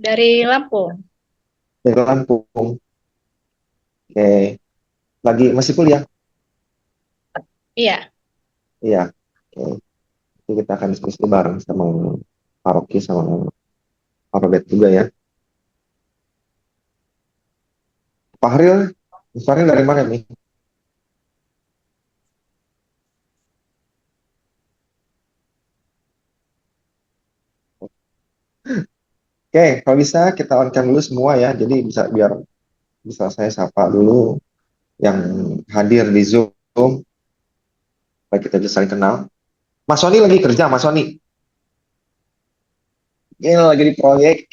Dari Lampung. Dari Lampung. Oke. Lagi masih kuliah? Iya. Iya. Oke. Jadi kita akan diskusi bareng sama Pak Rocky sama Pak Robert juga ya. Pak Fahril dari mana nih? Oke, kalau bisa kita on cam dulu semua ya. Jadi biar bisa saya sapa dulu yang hadir di Zoom, supaya kita bisa saling kenal. Mas Sony lagi kerja, Mas Sony. Ini lagi di proyek,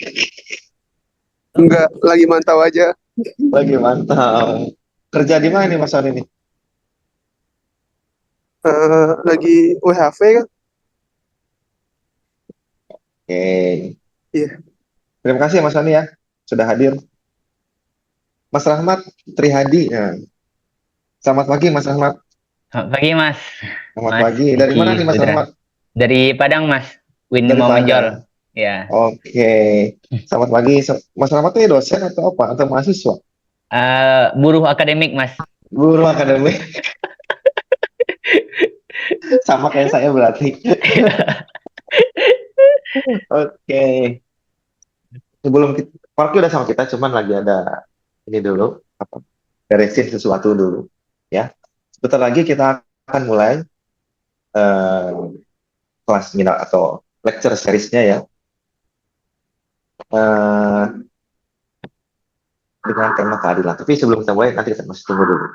Enggak, lagi mantau aja. lagi mantap. Kerja di mana nih Mas Sony nih? Lagi WHV kan? Oke, Iya. terima kasih ya Mas Sony ya sudah hadir. Mas Rahmat Trihadi. Nah, selamat pagi Mas Rahmat. Selamat pagi Mas, Selamat Mas pagi. Dari Diki mana nih Mas Putra. Rahmat? Dari Padang Mas, Win Dari mau menjol. Padang. Ya, Oke. Selamat pagi. Mas Rahmat ini dosen atau apa? Atau mahasiswa? buruh akademik Mas. Guru akademik. Sama kayak saya berarti. Oke. Sebelum kita, Parki udah sama kita, cuman lagi ada ini dulu, apa? Beresin sesuatu dulu, ya. Sebentar lagi kita akan mulai eh, kelas minat atau lecture seriesnya ya, eh, dengan tema keadilan. Tapi sebelum kita mulai, nanti kita masih tunggu dulu.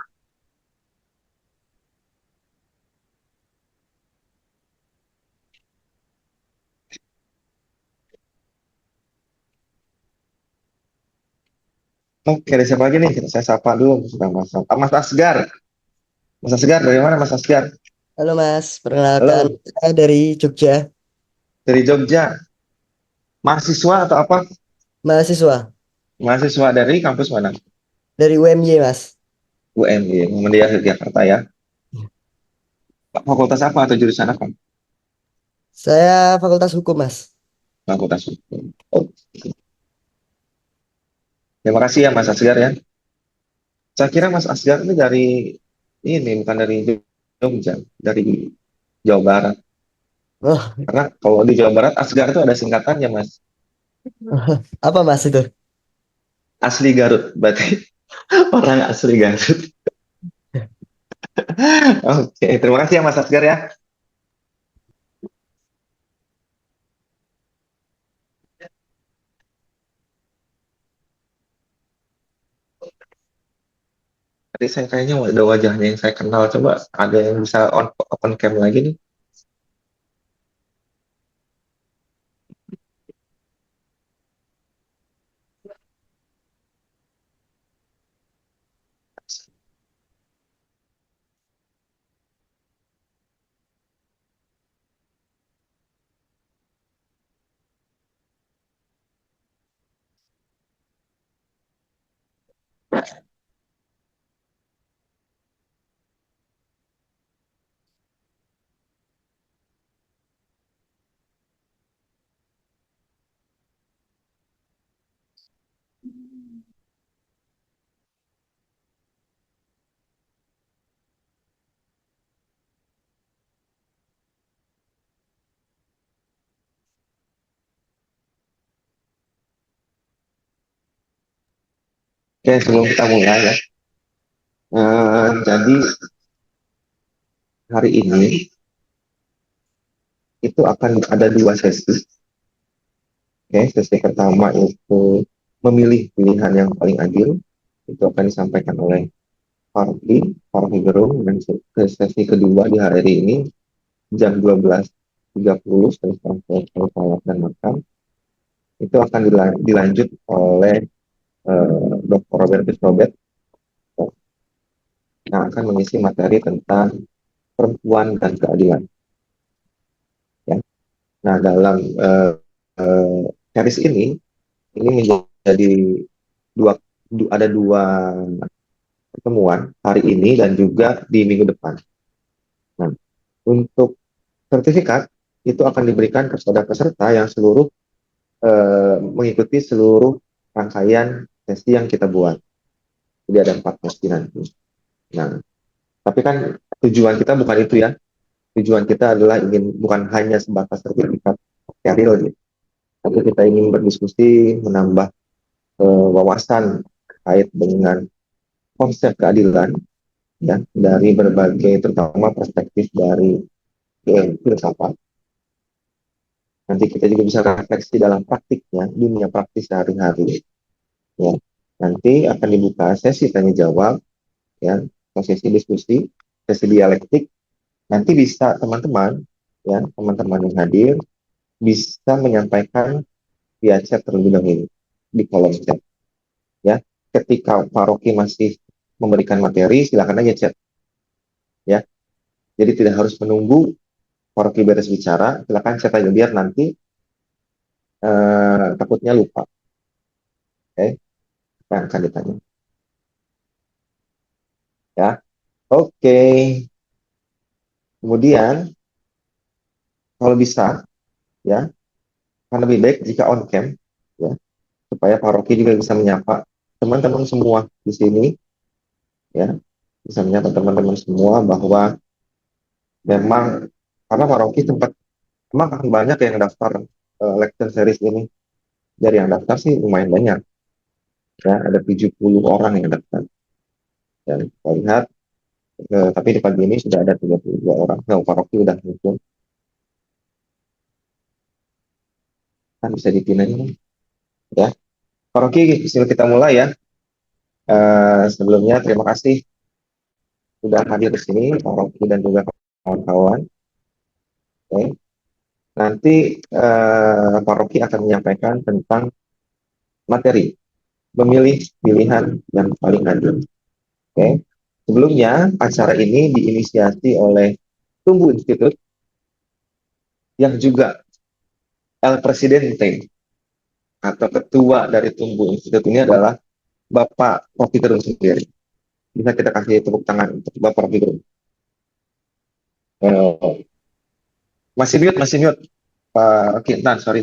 Oke, dari siapa lagi nih? Saya sapa dulu, sudah Mas Asgar. Mas Asgar, dari mana Mas Asgar? Halo Mas, perkenalkan Halo, saya dari Jogja, dari Jogja. Mahasiswa atau apa? mahasiswa Mahasiswa dari kampus mana? dari UMY Mas. UMY, Muhammadiyah Yogyakarta ya. Fakultas apa atau jurusan apa? Saya Fakultas Hukum Mas. Fakultas Hukum. Oh, terima kasih ya Mas Asgar ya. Saya kira Mas Asgar ini dari ini bukan dari Jogja, dari Jawa Barat. Oh, Karena kalau di Jawa Barat Asgar itu ada singkatannya Mas. apa Mas itu? Asli Garut. Berarti orang asli Garut. Oke, terima kasih ya Mas Asgar ya. Tadi saya kayaknya ada wajahnya yang saya kenal. Coba ada yang bisa open cam lagi nih. Oke, sebelum kita mulai ya. Jadi hari ini itu akan ada dua sesi. Oke, sesi pertama itu memilih pilihan yang paling adil. Itu akan disampaikan oleh Farki Gerung, dan ke sesi kedua di hari ini jam 12.30 setelah salat dan makan itu akan dilanjut oleh Dr. Robertus Robert yang akan mengisi materi tentang perempuan dan keadilan. Ya. Nah, dalam uh, series ini menjadi dua, ada dua pertemuan hari ini dan juga di minggu depan. Nah, untuk sertifikat itu akan diberikan kepada peserta yang seluruh mengikuti seluruh rangkaian sesi yang kita buat. Jadi ada 4 sesi nanti. Nah, tapi kan tujuan kita bukan itu ya. Tujuan kita adalah ingin bukan hanya sebatas sertifikat steril gitu. Tapi kita ingin berdiskusi, menambah wawasan terkait dengan konsep keadilan ya dari berbagai terutama perspektif dari filsafat. Nanti kita juga bisa refleksi dalam praktiknya, dunia praktis sehari-hari. Ya. Nanti akan dibuka sesi tanya jawab, ya, sesi diskusi, sesi dialektik. Nanti bisa teman-teman, ya, teman-teman yang hadir bisa menyampaikan via chat terlebih dahulu di kolom chat. Ya, ketika Pak Rocky masih memberikan materi, silakan aja chat. Ya, jadi tidak harus menunggu Pak Rocky beres bicara, silakan chat aja biar nanti takutnya lupa. Oke, apa yang akan ditanya? Ya, oke. Kemudian kalau bisa, ya, akan lebih baik jika on cam, ya, supaya Pak Rocky juga bisa menyapa teman-teman semua di sini, ya, bisa menyapa teman-teman semua bahwa memang karena Pak Rocky sempat memang akan banyak yang daftar lecture series ini. Dari yang daftar sih lumayan banyak, ya, ada 70 orang yang daftar. Dan kita lihat, tapi di pagi ini sudah ada 32 orang. Nah, Pak Rocky udah muncul. Kan bisa dipindah ini, ya. Pak Rocky, sebelum kita mulai ya. Sebelumnya terima kasih sudah hadir di sini, Pak Rocky dan juga kawan-kawan. Oke. Nanti Pak Rocky akan menyampaikan tentang materi memilih pilihan yang paling adil. Oke. Sebelumnya acara ini diinisiasi oleh Tumbuh Institute yang juga El Presidente atau ketua dari Tumbuh Institute ini adalah Bapak Rocky Gerung sendiri. Bisa kita kasih tepuk tangan untuk Bapak Rocky Gerung. Masih mute, Pak Rocky. Sorry,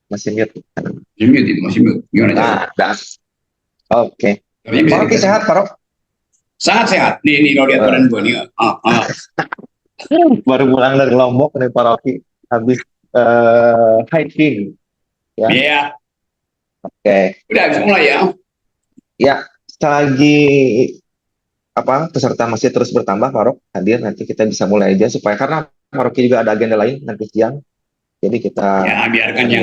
masih mute. Masih mute. Gimana cara? Dah. Oke. Tapi Pak Rocky sehat, Pak Rocky? Sangat sehat. Nih lo lihat badan gue nih. Baru pulang dari Lombok nih Pak Rocky, habis hiking. Ya. Iya. Oke. Udah bisa mulai ya. Ya, selagi peserta masih terus bertambah, Pak Rok hadir, nanti kita bisa mulai aja supaya karena Pak Rocky juga ada agenda lain nanti siang. Jadi kita Ya biarkan yang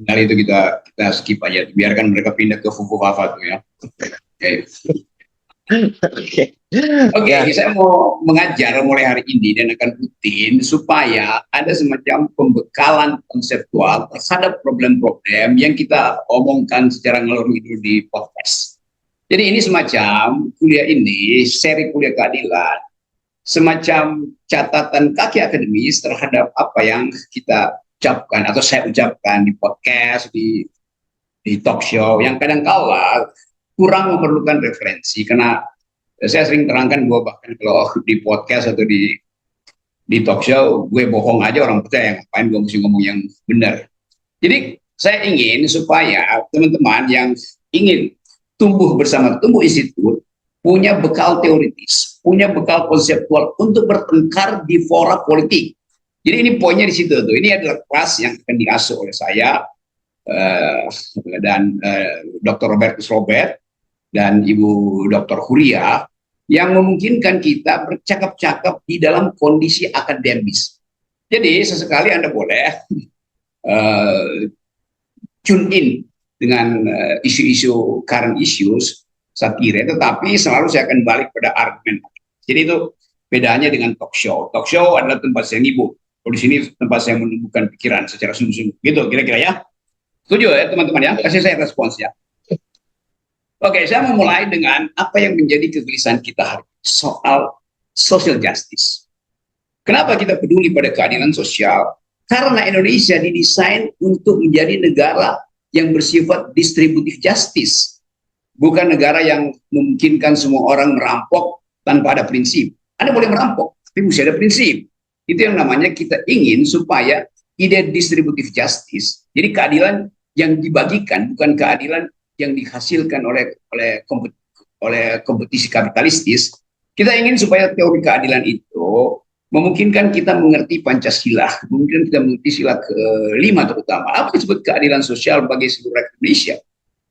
dari itu kita skip aja. Biarkan mereka pindah ke Fukuoka tuh ya. Oke, saya mau mengajar mulai hari ini dan akan rutin supaya ada semacam pembekalan konseptual terhadap problem-problem yang kita omongkan secara ngalor ngidul di podcast. Jadi ini semacam kuliah ini, seri kuliah keadilan, semacam catatan kaki akademis terhadap apa yang kita ucapkan atau saya ucapkan di podcast, di talk show yang kadang-kala kurang memerlukan referensi karena saya sering terangkan gue bahkan kalau di podcast atau di talk show gue bohong aja orang percaya ngapain gue mesti ngomong yang benar. Jadi saya ingin supaya teman-teman yang ingin tumbuh bersama Tumbuh Institute punya bekal teoritis, punya bekal konseptual untuk bertengkar di fora politik. Jadi ini poinnya di situ tuh. Ini adalah kelas yang akan diasuh oleh saya dan Dr. Robertus Robert dan Ibu Dr. Huria yang memungkinkan kita bercakap-cakap di dalam kondisi akademis. Jadi sesekali Anda boleh tune in dengan isu-isu current issues satire, tetapi selalu saya akan balik pada argumen. Jadi itu bedanya dengan talk show. Talk show adalah tempat saya ngibul. Kalau di sini tempat saya menumbuhkan pikiran secara sungguh-sungguh. Gitu kira-kira ya. Setuju ya teman-teman ya? Kasih saya respons ya. Oke, saya mau mulai dengan apa yang menjadi kegelisahan kita hari ini soal social justice. Kenapa kita peduli pada keadilan sosial? Karena Indonesia didesain untuk menjadi negara yang bersifat distributive justice. Bukan negara yang memungkinkan semua orang merampok tanpa ada prinsip. Anda boleh merampok, tapi mesti ada prinsip. Itu yang namanya kita ingin supaya ide distributive justice. Jadi keadilan yang dibagikan, bukan keadilan yang dihasilkan oleh kompetisi kapitalistis. Kita ingin supaya teori keadilan itu memungkinkan kita mengerti Pancasila, memungkinkan kita mengerti sila kelima terutama. Apa yang disebut keadilan sosial bagi seluruh rakyat Indonesia?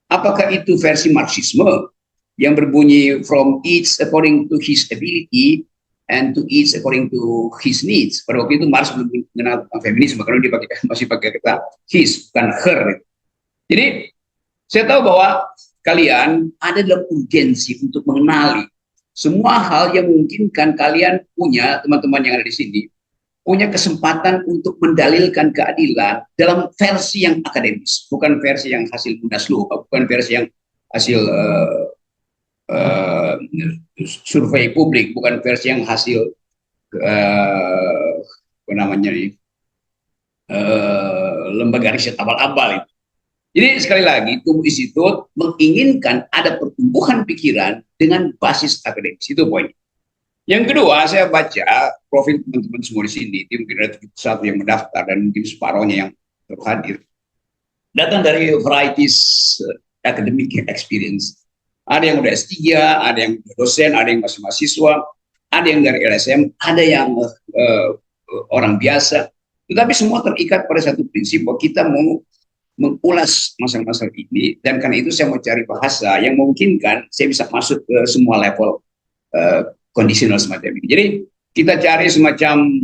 Apakah itu versi Marxisme yang berbunyi from each according to his ability and to each according to his needs? Pada waktu itu Marx belum mengenal feminisme karena dia masih pakai kata his, bukan her. Jadi saya tahu bahwa kalian ada dalam urgensi untuk mengenali semua hal yang memungkinkan kalian punya, teman-teman yang ada di sini, punya kesempatan untuk mendalilkan keadilan dalam versi yang akademis, bukan versi yang hasil Munaslup, bukan versi yang hasil survei publik, bukan versi yang hasil apa namanya nih, lembaga riset abal-abal itu. Jadi sekali lagi, Tumbuh Institut menginginkan ada pertumbuhan pikiran dengan basis akademis. Itu poinnya. Yang kedua, saya baca profil teman-teman semua di sini, mungkin ada 71 yang mendaftar dan mungkin separohnya yang terhadir. Datang dari varieties academic experience. Ada yang udah S3, ada yang dosen, ada yang masih mahasiswa, ada yang dari LSM, ada yang orang biasa. Tetapi semua terikat pada satu prinsip bahwa kita mau mengulas masalah-masalah ini, dan karena itu saya mau cari bahasa yang memungkinkan saya bisa masuk ke semua level kondisional semacam ini. Jadi kita cari semacam,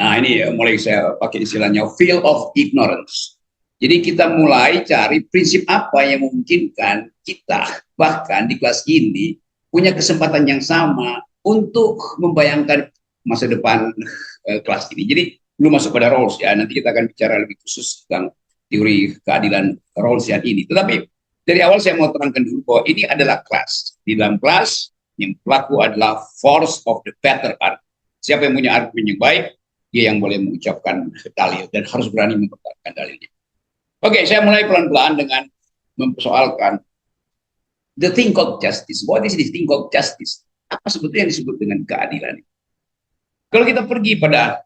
nah ini mulai saya pakai istilahnya field of ignorance. Jadi kita mulai cari prinsip apa yang memungkinkan kita bahkan di kelas ini punya kesempatan yang sama untuk membayangkan masa depan kelas ini. Jadi belum masuk pada roles ya, nanti kita akan bicara lebih khusus tentang teori keadilan Rawlsian ini. Tetapi dari awal saya mau terangkan dulu bahwa ini adalah kelas. Di dalam kelas, yang pelaku adalah force of the better art. Siapa yang punya argumen yang baik, dia yang boleh mengucapkan dalil dan harus berani mempertahankan dalilnya. Oke, saya mulai pelan-pelan dengan mempersoalkan the thing called justice. What is the thing called justice? Apa sebetulnya yang disebut dengan keadilan? Kalau kita pergi pada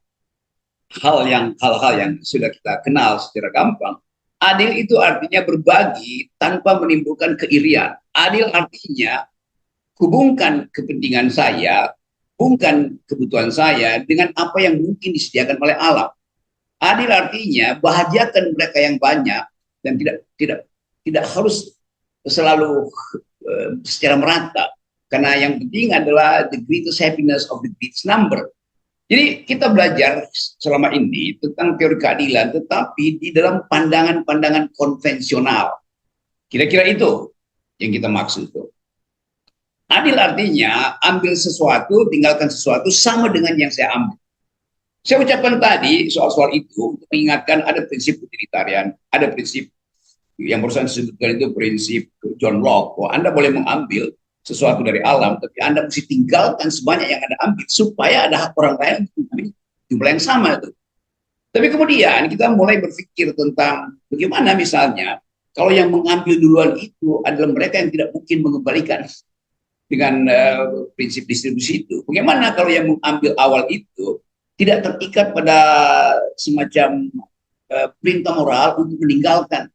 hal-hal yang sudah kita kenal secara gampang, adil itu artinya berbagi tanpa menimbulkan keirian. Adil artinya hubungkan kepentingan saya, hubungkan kebutuhan saya dengan apa yang mungkin disediakan oleh alam. Adil artinya bahagiakan mereka yang banyak dan tidak harus selalu secara merata, karena yang penting adalah the greatest happiness of the greatest number. Jadi kita belajar selama ini tentang teori keadilan, tetapi di dalam pandangan-pandangan konvensional. Kira-kira itu yang kita maksud tuh. Adil artinya ambil sesuatu, tinggalkan sesuatu sama dengan yang saya ambil. Saya ucapkan tadi soal-soal itu untuk mengingatkan ada prinsip utilitarian, ada prinsip yang barusan disebutkan itu prinsip John Locke, bahwa Anda boleh mengambil sesuatu dari alam, tapi Anda mesti tinggalkan sebanyak yang Anda ambil supaya ada hak orang lain untuk mengambil jumlah yang sama itu. Tapi kemudian kita mulai berpikir tentang bagaimana misalnya kalau yang mengambil duluan itu adalah mereka yang tidak mungkin mengembalikan dengan prinsip distribusi itu. Bagaimana kalau yang mengambil awal itu tidak terikat pada semacam perintah moral untuk meninggalkan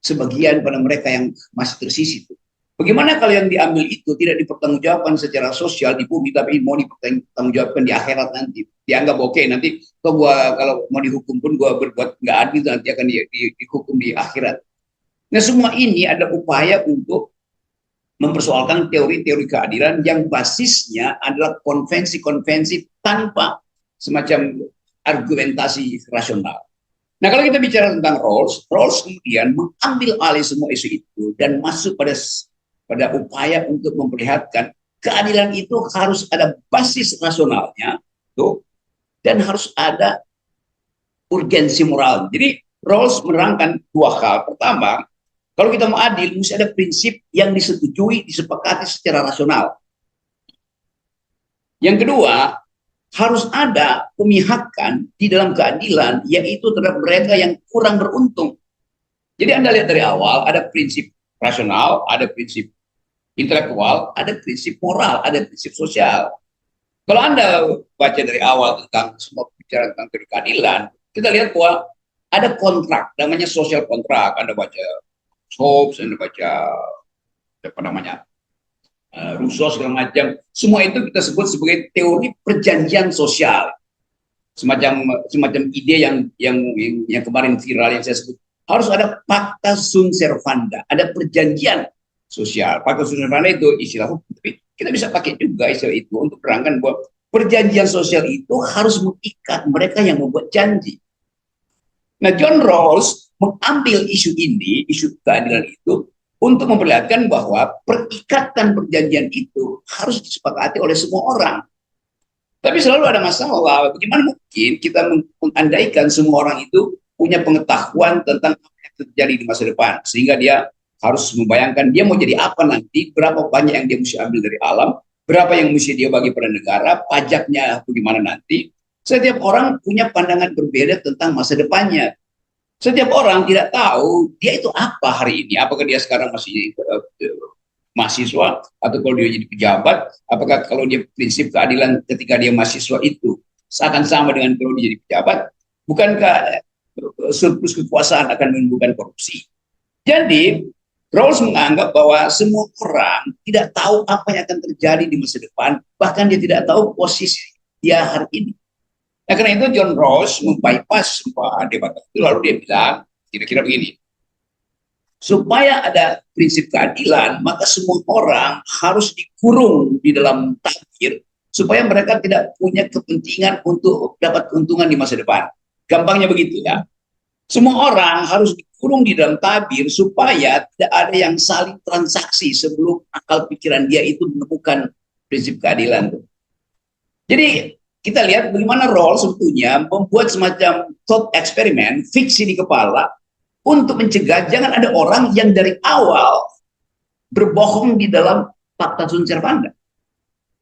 sebagian pada mereka yang masih tersisa itu. Bagaimana kalau yang diambil itu tidak dipertanggungjawabkan secara sosial di bumi, tapi mau dipertanggungjawabkan di akhirat nanti? Dianggap oke, nanti kalau mau dihukum pun gua berbuat nggak adil, nanti akan dihukum di akhirat. Nah, semua ini ada upaya untuk mempersoalkan teori-teori keadilan yang basisnya adalah konvensi-konvensi tanpa semacam argumentasi rasional. Nah, kalau kita bicara tentang Rawls kemudian mengambil alih semua isu itu dan masuk pada upaya untuk memperlihatkan keadilan itu harus ada basis rasionalnya tuh, dan harus ada urgensi moral. Jadi Rawls menerangkan dua hal. Pertama, kalau kita mau adil, mesti ada prinsip yang disetujui, disepakati secara rasional. Yang kedua, harus ada pemihakan di dalam keadilan, yaitu terhadap mereka yang kurang beruntung. Jadi Anda lihat dari awal, ada prinsip rasional, ada prinsip intelektual, ada prinsip moral, ada prinsip sosial. Kalau Anda baca dari awal tentang semua bicara tentang keadilan, kita lihat bahwa ada kontrak, namanya social kontrak. Anda baca Hobbes, Anda baca apa namanya Rousseau segala macam. Semua itu kita sebut sebagai teori perjanjian sosial. Semacam ide yang kemarin viral yang saya sebut, harus ada pacta sunt servanda, ada perjanjian sosial. Pacta sunt servanda itu istilah hukum, tapi kita bisa pakai juga istilah itu untuk menerangkan bahwa perjanjian sosial itu harus mengikat mereka yang membuat janji. Nah, John Rawls mengambil isu ini, isu keadilan itu, untuk memperlihatkan bahwa perikatan perjanjian itu harus disepakati oleh semua orang. Tapi selalu ada masalah. Bagaimana mungkin kita mengandaikan semua orang itu punya pengetahuan tentang apa yang terjadi di masa depan, sehingga dia harus membayangkan dia mau jadi apa nanti, berapa banyak yang dia mesti ambil dari alam, berapa yang mesti dia bagi pada negara, pajaknya bagaimana nanti. Setiap orang punya pandangan berbeda tentang masa depannya. Setiap orang tidak tahu dia itu apa hari ini. Apakah dia sekarang masih mahasiswa, atau kalau dia jadi pejabat, apakah kalau dia prinsip keadilan ketika dia mahasiswa itu seakan sama dengan kalau dia jadi pejabat? Bukankah surplus kekuasaan akan menimbulkan korupsi? Jadi Rawls menganggap bahwa semua orang tidak tahu apa yang akan terjadi di masa depan, bahkan dia tidak tahu posisi dia hari ini. Nah, karena itu John Rawls membypass semua debat itu, lalu dia bilang kira-kira begini: supaya ada prinsip keadilan, maka semua orang harus dikurung di dalam tabir supaya mereka tidak punya kepentingan untuk dapat keuntungan di masa depan. Gampangnya begitu ya. Semua orang harus dikurung di dalam tabir supaya tidak ada yang saling transaksi sebelum akal pikiran dia itu menemukan prinsip keadilan. Jadi kita lihat bagaimana Rawls sebetulnya membuat semacam thought eksperimen, fiksi di kepala, untuk mencegah jangan ada orang yang dari awal berbohong di dalam pacta sunt servanda.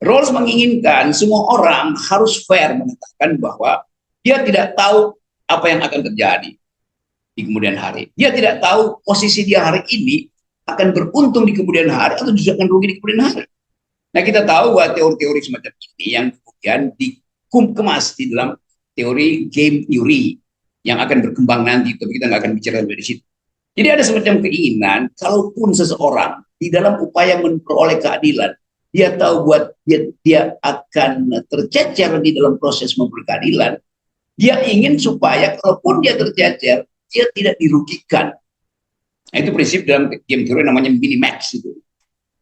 Rawls menginginkan semua orang harus fair mengatakan bahwa dia tidak tahu apa yang akan terjadi di kemudian hari. Dia tidak tahu posisi dia hari ini akan beruntung di kemudian hari atau justru akan rugi di kemudian hari. Nah, kita tahu bahwa teori-teori semacam ini yang kemudian dikemas di dalam teori game theory yang akan berkembang nanti, tapi kita nggak akan bicara dari situ. Jadi ada semacam keinginan, kalaupun seseorang di dalam upaya memperoleh keadilan, dia tahu buat dia akan tercecer di dalam proses memperoleh keadilan, dia ingin supaya kalaupun dia tercecer, dia tidak dirugikan. Nah, itu prinsip dalam game theory namanya minimax itu.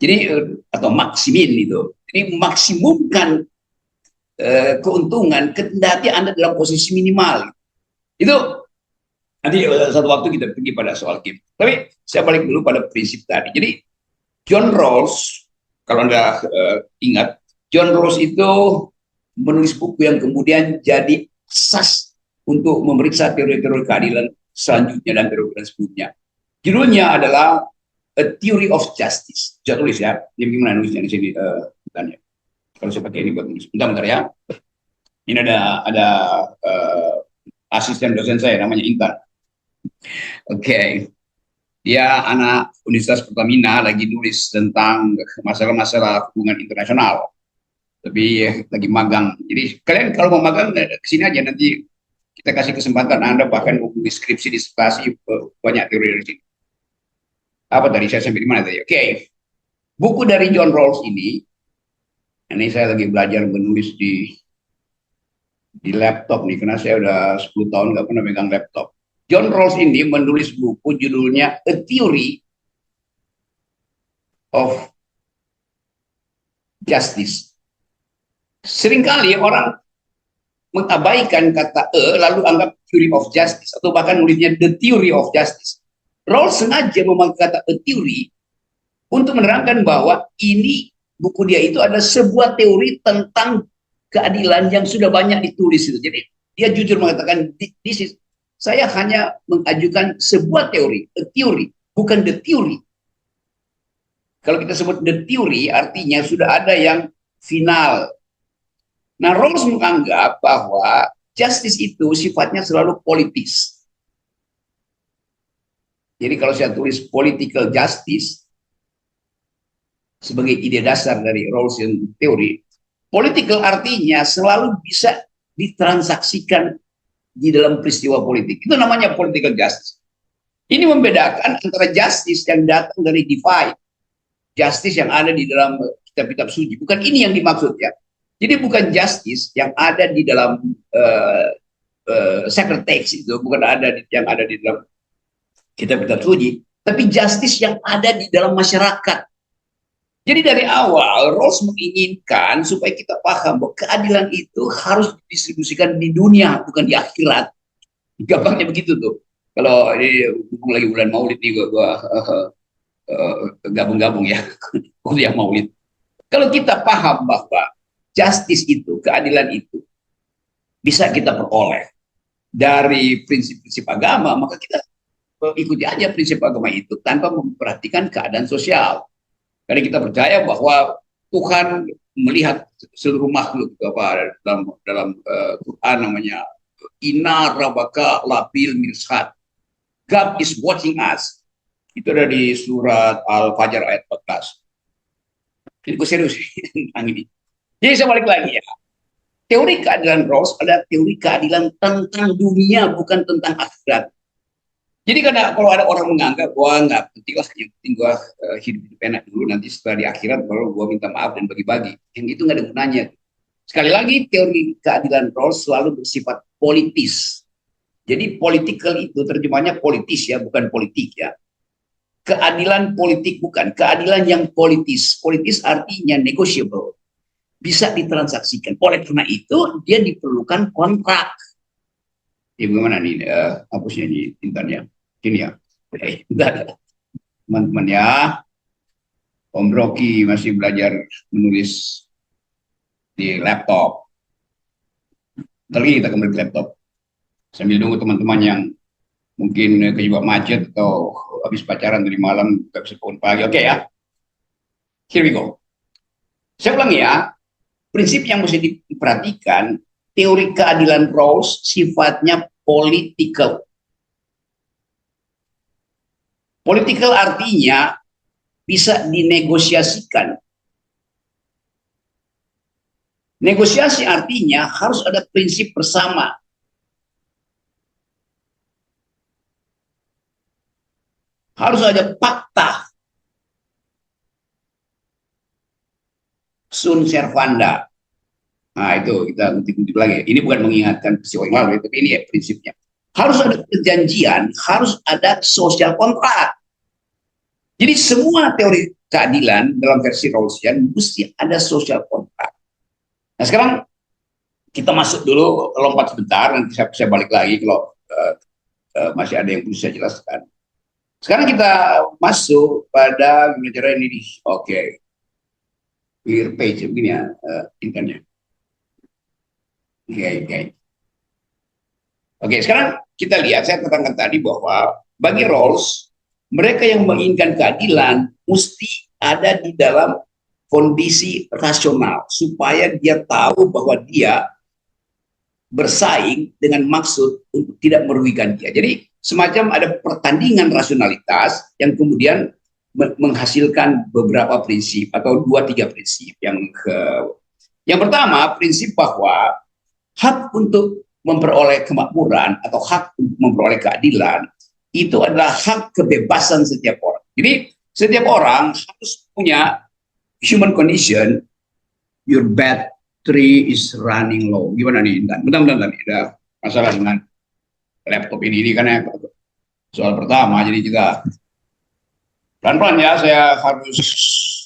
Jadi atau maksimin itu. Jadi maksimumkan keuntungan kendati Anda dalam posisi minimal. Itu nanti satu waktu kita pergi pada soal game. Tapi saya balik dulu pada prinsip tadi. Jadi John Rawls, kalau Anda ingat, John Rawls itu menulis buku yang kemudian jadi asas untuk memeriksa teori-teori keadilan selanjutnya dan teori sebelumnya. Judulnya adalah A Theory of Justice. Saya tulis ya. Ini gimana nulisnya di sini? Ya. Kalau saya pakai ini buat nulis. Bentar ya. Ini ada asisten dosen saya namanya Intan. Oke. Dia anak Universitas Pertamina lagi nulis tentang masalah-masalah hubungan internasional. Tapi lagi magang. Jadi kalian kalau mau magang kesini aja, nanti kita kasih kesempatan Anda bahkan mau skripsi disertasi banyak teori dari sini. Apa tadi saya sampai di mana tadi? Oke. Buku dari John Rawls ini saya lagi belajar menulis di laptop nih, karena saya udah 10 tahun nggak pernah megang laptop. John Rawls ini menulis buku judulnya A Theory of Justice. Seringkali orang mengabaikan kata lalu anggap Theory of Justice, atau bahkan nulisnya The Theory of Justice. Rawls sengaja memakai kata a theory untuk menerangkan bahwa ini buku dia itu adalah sebuah teori tentang keadilan yang sudah banyak ditulis itu. Jadi dia jujur mengatakan, saya hanya mengajukan sebuah teori, a theory, bukan the theory. Kalau kita sebut the theory, artinya sudah ada yang final. Nah, Rawls menganggap bahwa justice itu sifatnya selalu politis. Jadi kalau saya tulis political justice sebagai ide dasar dari Rawlsian teori, political artinya selalu bisa ditransaksikan di dalam peristiwa politik. Itu namanya political justice. Ini membedakan antara justice yang datang dari divine, justice yang ada di dalam kitab-kitab suci. Bukan ini yang dimaksud ya. Jadi bukan justice yang ada di dalam sacred text itu, bukan yang ada di dalam kitab-kitab suci, tapi justice yang ada di dalam masyarakat. Jadi dari awal Rawls menginginkan supaya kita paham bahwa keadilan itu harus didistribusikan di dunia, bukan di akhirat. Gampangnya begitu tuh. Kalau ini lagi bulan Maulid nih, gua gabung-gabung ya, kuliah Maulid. Kalau kita paham bahwa justice itu, keadilan itu bisa kita peroleh dari prinsip-prinsip agama, maka kita ikuti aja prinsip agama itu tanpa memperhatikan keadaan sosial. Karena kita percaya bahwa Tuhan melihat seluruh makhluk dalam Quran namanya Inna Rabbaka Labil Mirsad. God is watching us. Itu ada di surat Al-Fajr ayat 14. Jadi gue serius tentang ini. Jadi saya balik lagi ya. Teori keadilan Rawls adalah teori keadilan tentang dunia, bukan tentang akhirat. Jadi kalau ada orang menganggap bahwa nggak penting lah, yang penting gue hidup enak dulu, nanti setelah di akhirat baru gue minta maaf dan bagi-bagi. Yang itu nggak ada gunanya. Sekali lagi, teori keadilan Rawls selalu bersifat politis. Jadi political itu terjemahnya politis ya, bukan politik ya. Keadilan politik bukan, keadilan yang politis. Politis artinya negotiable, bisa ditransaksikan. Oleh karena itu, dia diperlukan kontrak. Ya, bagaimana nih hapusnya di internetnya? Ini ya, teman-teman ya. Om Rocky masih belajar menulis di laptop. Lagi kita kembali ke laptop. Sambil nunggu teman-teman yang mungkin kejebak macet atau habis pacaran dari malam nggak bisa bangun pagi. Oke ya. Here we go. Saya ulangi ya. Prinsip yang mesti diperhatikan, teori keadilan Rawls sifatnya political. Political artinya bisa dinegosiasikan. Negosiasi artinya harus ada prinsip bersama. Harus ada fakta. Sunt servanda. Nah itu kita kutip-kutip lagi. Ini bukan mengingatkan peristiwa yang lalu, tapi ini ya prinsipnya. Harus ada perjanjian, harus ada social contract. Jadi semua teori keadilan dalam versi Rawlsian mesti ada social contract. Nah sekarang kita masuk dulu, lompat sebentar, nanti saya balik lagi kalau masih ada yang perlu saya jelaskan. Sekarang kita masuk pada gimana cara ini. Oke. Clear page begini ya internetnya. Oke, sekarang kita lihat, saya katakan tadi bahwa bagi Rawls, mereka yang menginginkan keadilan mesti ada di dalam kondisi rasional supaya dia tahu bahwa dia bersaing dengan maksud untuk tidak merugikan dia. Jadi semacam ada pertandingan rasionalitas yang kemudian menghasilkan beberapa prinsip atau 2-3 prinsip. Yang pertama, prinsip bahwa hak untuk memperoleh kemakmuran atau hak untuk memperoleh keadilan itu adalah hak kebebasan setiap orang. Jadi setiap orang harus punya human condition. Your battery is running low. Gimana nih? Bentar. Ada masalah dengan laptop ini karena soal pertama, jadi kita pelan-pelan ya. Saya harus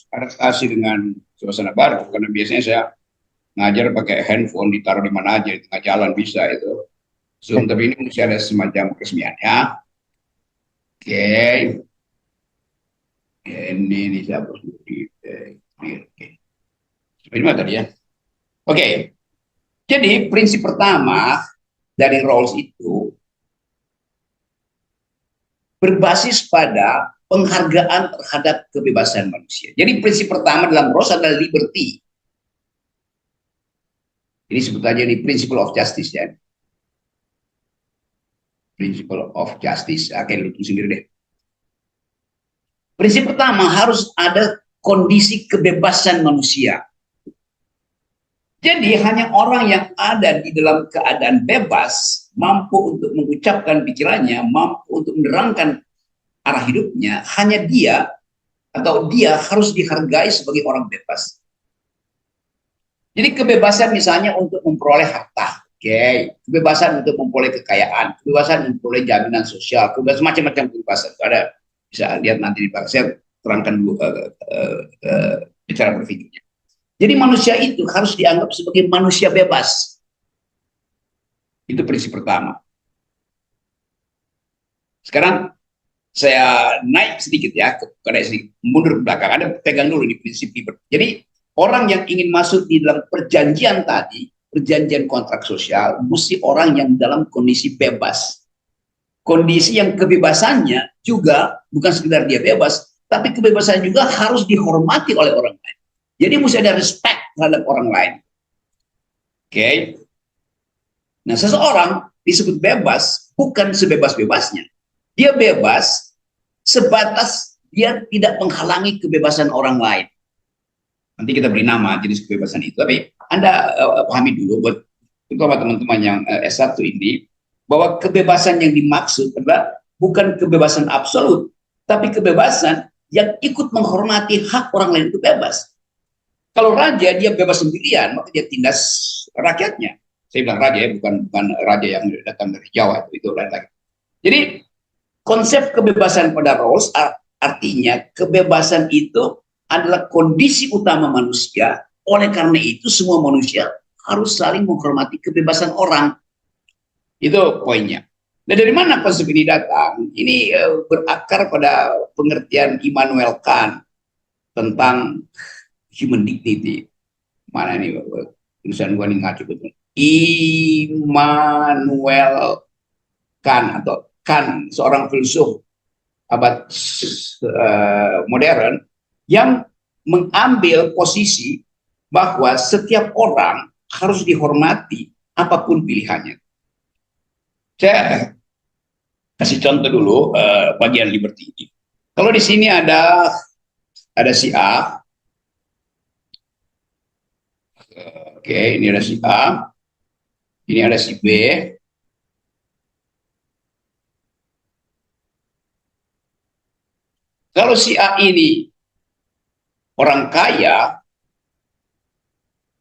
adaptasi dengan suasana baru karena biasanya saya ngajar pakai handphone, ditaruh di mana aja, di tengah jalan bisa itu Zoom, tapi ini mesti ada semacam keresmian ya. Oke. Ini saya harus ini mana tadi ya? Oke. Jadi prinsip pertama dari Rawls itu berbasis pada penghargaan terhadap kebebasan manusia. Jadi prinsip pertama dalam Rawls adalah liberty. Ini sebut aja ini principle of justice ya. Principle of justice. Oke, lu sendiri deh. Prinsip pertama harus ada kondisi kebebasan manusia. Jadi hanya orang yang ada di dalam keadaan bebas, mampu untuk mengucapkan pikirannya, mampu untuk menerangkan arah hidupnya, hanya dia atau dia harus dihargai sebagai orang bebas. Jadi kebebasan misalnya untuk memperoleh harta, kebebasan untuk memperoleh kekayaan, kebebasan memperoleh jaminan sosial, kebebasan macam-macam kebebasan. Ada bisa lihat nanti di belakang, saya terangkan dulu cara berpikirnya. Jadi manusia itu harus dianggap sebagai manusia bebas. Itu prinsip pertama. Sekarang saya naik sedikit ya, sedikit mundur ke belakang. Ada pegang dulu di prinsip liberty. Jadi orang yang ingin masuk di dalam perjanjian tadi, perjanjian kontrak sosial, mesti orang yang dalam kondisi bebas. Kondisi yang kebebasannya juga bukan sekedar dia bebas, tapi kebebasan juga harus dihormati oleh orang lain. Jadi mesti ada respect terhadap orang lain. Nah, seseorang disebut bebas bukan sebebas-bebasnya. Dia bebas sebatas dia tidak menghalangi kebebasan orang lain. Nanti kita beri nama jenis kebebasan itu. Tapi Anda pahami dulu buat terutama teman-teman yang S1 ini, bahwa kebebasan yang dimaksud adalah bukan kebebasan absolut, tapi kebebasan yang ikut menghormati hak orang lain itu bebas. Kalau raja dia bebas sendirian, maka dia tindas rakyatnya. Saya bilang raja ya, bukan raja yang datang dari Jawa, itu lain lagi. Jadi konsep kebebasan pada Rawls artinya kebebasan itu adalah kondisi utama manusia. Oleh karena itu semua manusia harus saling menghormati kebebasan orang. Itu poinnya. Nah, dari mana konsep ini datang? Ini berakar pada pengertian Immanuel Kant tentang human dignity. Mana ini tulisan gua nih ngaco betul. Immanuel Kant atau Kant, seorang filsuf abad modern yang mengambil posisi bahwa setiap orang harus dihormati apapun pilihannya. Saya kasih contoh dulu bagian liberty ini. Kalau di sini ada si A. Oke, ini ada si A. Ini ada si B. Kalau si A ini orang kaya,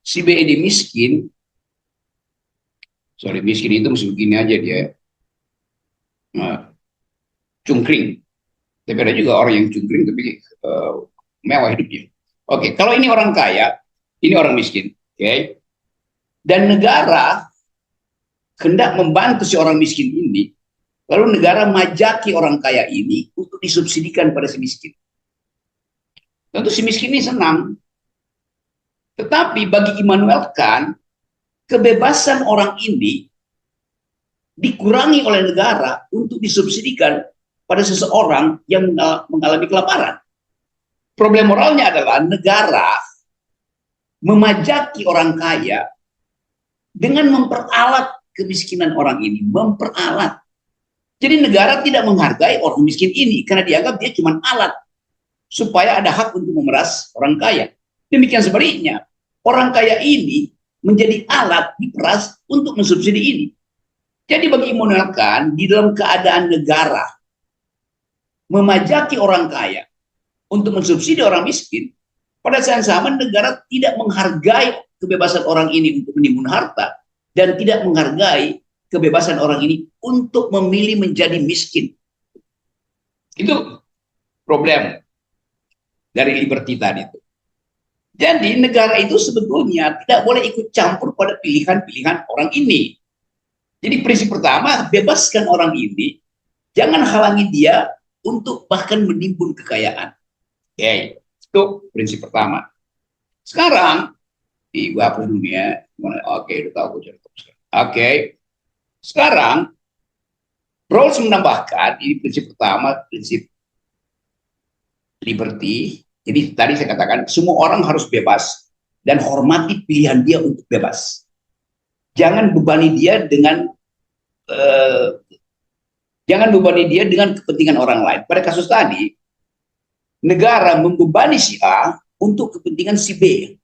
si B ini miskin. Sorry, miskin itu mesti begini aja dia. Cungkring. Tapi ada juga orang yang cungkring tapi mewah hidupnya. Oke, kalau ini orang kaya, ini orang miskin. Oke. Dan negara hendak membantu si orang miskin ini, lalu negara majaki orang kaya ini untuk disubsidikan pada si miskin. Tentu si miskin ini senang. Tetapi bagi Immanuel Kant, kebebasan orang ini dikurangi oleh negara untuk disubsidikan pada seseorang yang mengalami kelaparan. Problem moralnya adalah negara memajaki orang kaya dengan memperalat kemiskinan orang ini, memperalat. Jadi negara tidak menghargai orang miskin ini karena dianggap dia cuma alat supaya ada hak untuk memeras orang kaya. Demikian sebaliknya, orang kaya ini menjadi alat diperas untuk mensubsidi ini. Jadi bagi Immanuel Kant, di dalam keadaan negara memajaki orang kaya untuk mensubsidi orang miskin, pada saat yang sama negara tidak menghargai kebebasan orang ini untuk menimbun harta dan tidak menghargai kebebasan orang ini untuk memilih menjadi miskin. Itu problem dari liberty tadi itu. Jadi negara itu sebetulnya tidak boleh ikut campur pada pilihan-pilihan orang ini. Jadi prinsip pertama, bebaskan orang ini, jangan halangi dia untuk bahkan menimbun kekayaan. Oke, itu prinsip pertama. Sekarang, di gua hapus dulu ya. Oke, udah tahu gue. Oke, sekarang Rawls menambahkan ini prinsip pertama, prinsip liberty. Jadi tadi saya katakan semua orang harus bebas dan hormati pilihan dia untuk bebas. Jangan bebani dia dengan kepentingan orang lain. Pada kasus tadi, negara membebani si A untuk kepentingan si B.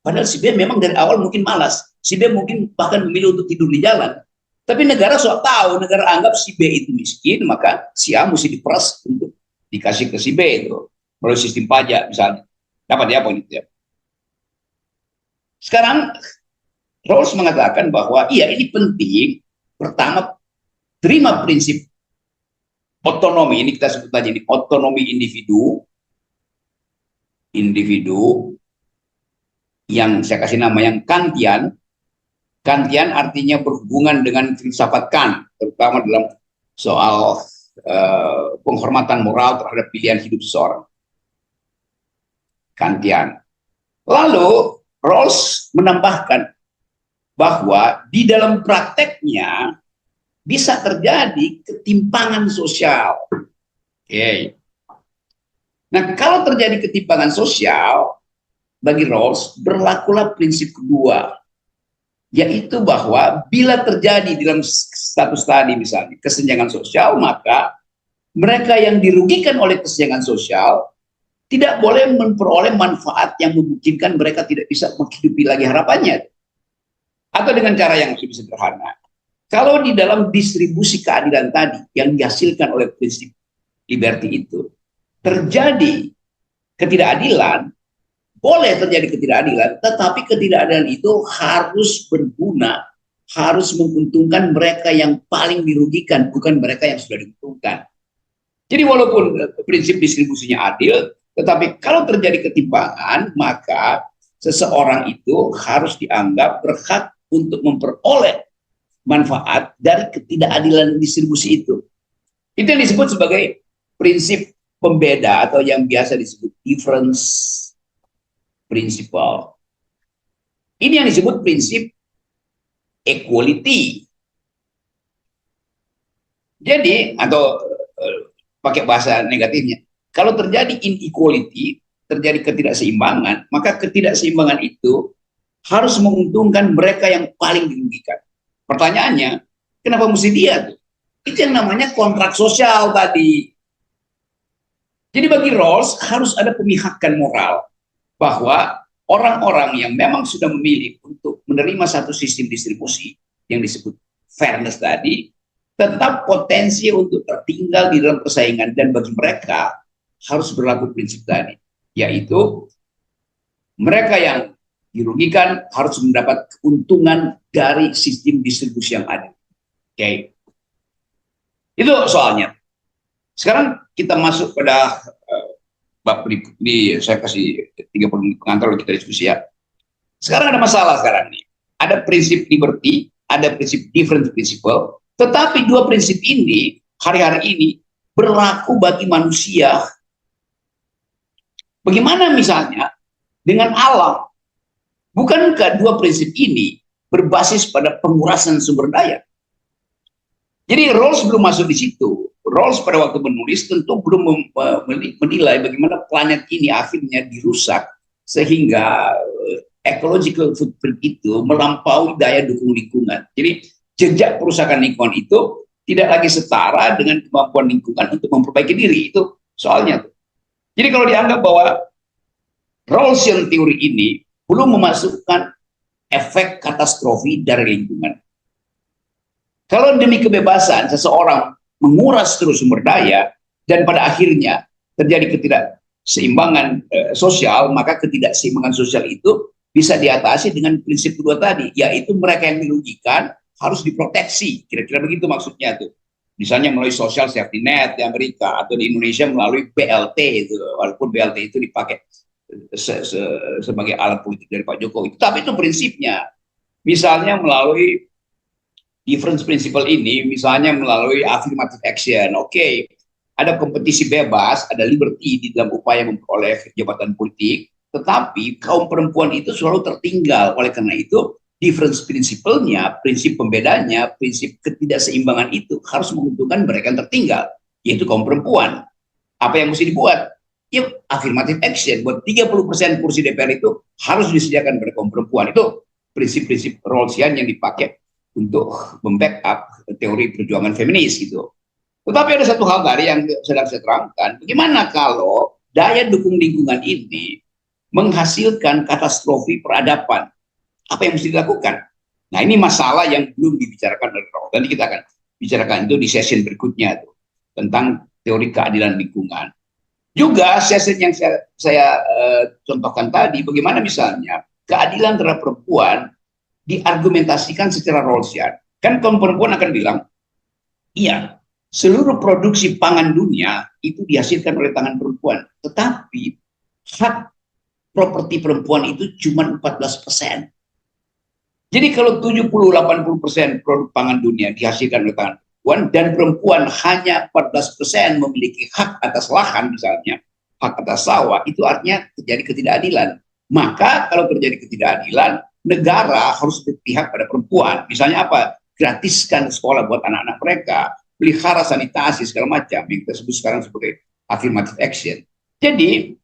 Padahal si B memang dari awal mungkin malas. Si B mungkin bahkan memilih untuk tidur di jalan. Tapi negara sok tahu, negara anggap si B itu miskin, maka si A mesti diperas untuk dikasih ke si B itu melalui sistem pajak misalnya. Dapat ya poin itu ya. Sekarang Rawls mengatakan bahwa iya ini penting. Pertama, terima prinsip otonomi, ini kita sebut aja ini otonomi individu yang saya kasih nama yang Kantian. Kantian artinya berhubungan dengan filsafat Kant, terutama dalam soal penghormatan moral terhadap pilihan hidup seseorang. Kantian. Lalu Rawls menambahkan bahwa di dalam prakteknya bisa terjadi ketimpangan sosial. Oke. Nah, kalau terjadi ketimpangan sosial, bagi Rawls berlakulah prinsip kedua, yaitu bahwa bila terjadi dalam status tadi misalnya kesenjangan sosial, maka mereka yang dirugikan oleh kesenjangan sosial tidak boleh memperoleh manfaat yang memungkinkan mereka tidak bisa menghidupi lagi harapannya. Atau dengan cara yang lebih sederhana, kalau di dalam distribusi keadilan tadi yang dihasilkan oleh prinsip liberty itu terjadi ketidakadilan, boleh terjadi ketidakadilan, tetapi ketidakadilan itu harus berguna, harus menguntungkan mereka yang paling dirugikan, bukan mereka yang sudah diuntungkan. Jadi walaupun prinsip distribusinya adil, tetapi kalau terjadi ketimpangan, maka seseorang itu harus dianggap berhak untuk memperoleh manfaat dari ketidakadilan distribusi itu. Itu yang disebut sebagai prinsip pembeda atau yang biasa disebut difference principle. Ini yang disebut prinsip equality. Jadi, atau pakai bahasa negatifnya, kalau terjadi inequality, terjadi ketidakseimbangan, maka ketidakseimbangan itu harus menguntungkan mereka yang paling dirugikan. Pertanyaannya, kenapa mesti dia tuh? Itu yang namanya kontrak sosial tadi. Jadi bagi Rawls harus ada pemihakan moral bahwa orang-orang yang memang sudah memilih untuk menerima satu sistem distribusi yang disebut fairness tadi, tetap potensi untuk tertinggal di dalam persaingan, dan bagi mereka harus berlaku prinsip tadi, yaitu mereka yang dirugikan harus mendapat keuntungan dari sistem distribusi yang ada. Oke. Itu soalnya. Sekarang kita masuk pada bab berikut ini, saya kasih 30 menit pengantar lalu kita diskusi ya. Sekarang ada masalah sekarang nih. Ada prinsip liberty, ada prinsip difference principle, tetapi dua prinsip ini hari-hari ini berlaku bagi manusia. Bagaimana misalnya dengan alam? Bukankah dua prinsip ini berbasis pada pengurasan sumber daya? Jadi Rawls belum masuk di situ. Rawls pada waktu menulis tentu belum menilai bagaimana planet ini akhirnya dirusak sehingga ecological footprint itu melampaui daya dukung lingkungan. Jadi jejak perusakan lingkungan itu tidak lagi setara dengan kemampuan lingkungan untuk memperbaiki diri. Itu soalnya. Jadi kalau dianggap bahwa Rawlsian teori ini belum memasukkan efek katastrofi dari lingkungan. Kalau demi kebebasan seseorang menguras terus sumber daya dan pada akhirnya terjadi ketidakseimbangan sosial, maka ketidakseimbangan sosial itu bisa diatasi dengan prinsip kedua tadi, yaitu mereka yang dirugikan harus diproteksi. Kira-kira begitu maksudnya tuh. Misalnya melalui social safety net di Amerika atau di Indonesia melalui BLT itu, walaupun BLT itu dipakai sebagai alat politik dari Pak Jokowi. Tapi itu prinsipnya. Misalnya melalui difference principle ini, misalnya melalui affirmative action. Oke, ada kompetisi bebas, ada liberty di dalam upaya memperoleh jabatan politik, tetapi kaum perempuan itu selalu tertinggal. Oleh karena itu, difference principle-nya, prinsip pembedanya, prinsip ketidakseimbangan itu harus menguntungkan mereka yang tertinggal, yaitu kaum perempuan. Apa yang mesti dibuat? Ya, affirmative action. Buat 30% kursi DPR itu harus disediakan pada kaum perempuan. Itu prinsip-prinsip Rawlsian yang dipakai untuk membackup teori perjuangan feminis gitu. Tetapi ada satu hal tadi yang sedang saya terangkan. Bagaimana kalau daya dukung lingkungan ini menghasilkan katastrofi peradaban. Apa yang mesti dilakukan? Nah, ini masalah yang belum dibicarakan oleh Rawls. Nanti kita akan bicarakan itu di session berikutnya tuh, tentang teori keadilan lingkungan. Juga session yang saya contohkan tadi, bagaimana misalnya keadilan terhadap perempuan diargumentasikan secara Rawlsian. Kan kaum perempuan akan bilang, iya, seluruh produksi pangan dunia itu dihasilkan oleh tangan perempuan. Tetapi hak properti perempuan itu cuma 14%. Jadi kalau 70-80% produk pangan dunia dihasilkan oleh tangan perempuan, dan perempuan hanya 14% memiliki hak atas lahan misalnya, hak atas sawah, itu artinya terjadi ketidakadilan. Maka kalau terjadi ketidakadilan, negara harus berpihak pada perempuan. Misalnya apa? Gratiskan sekolah buat anak-anak mereka, pelihara sanitasi segala macam yang kita sebut sekarang sebagai affirmative action. Jadi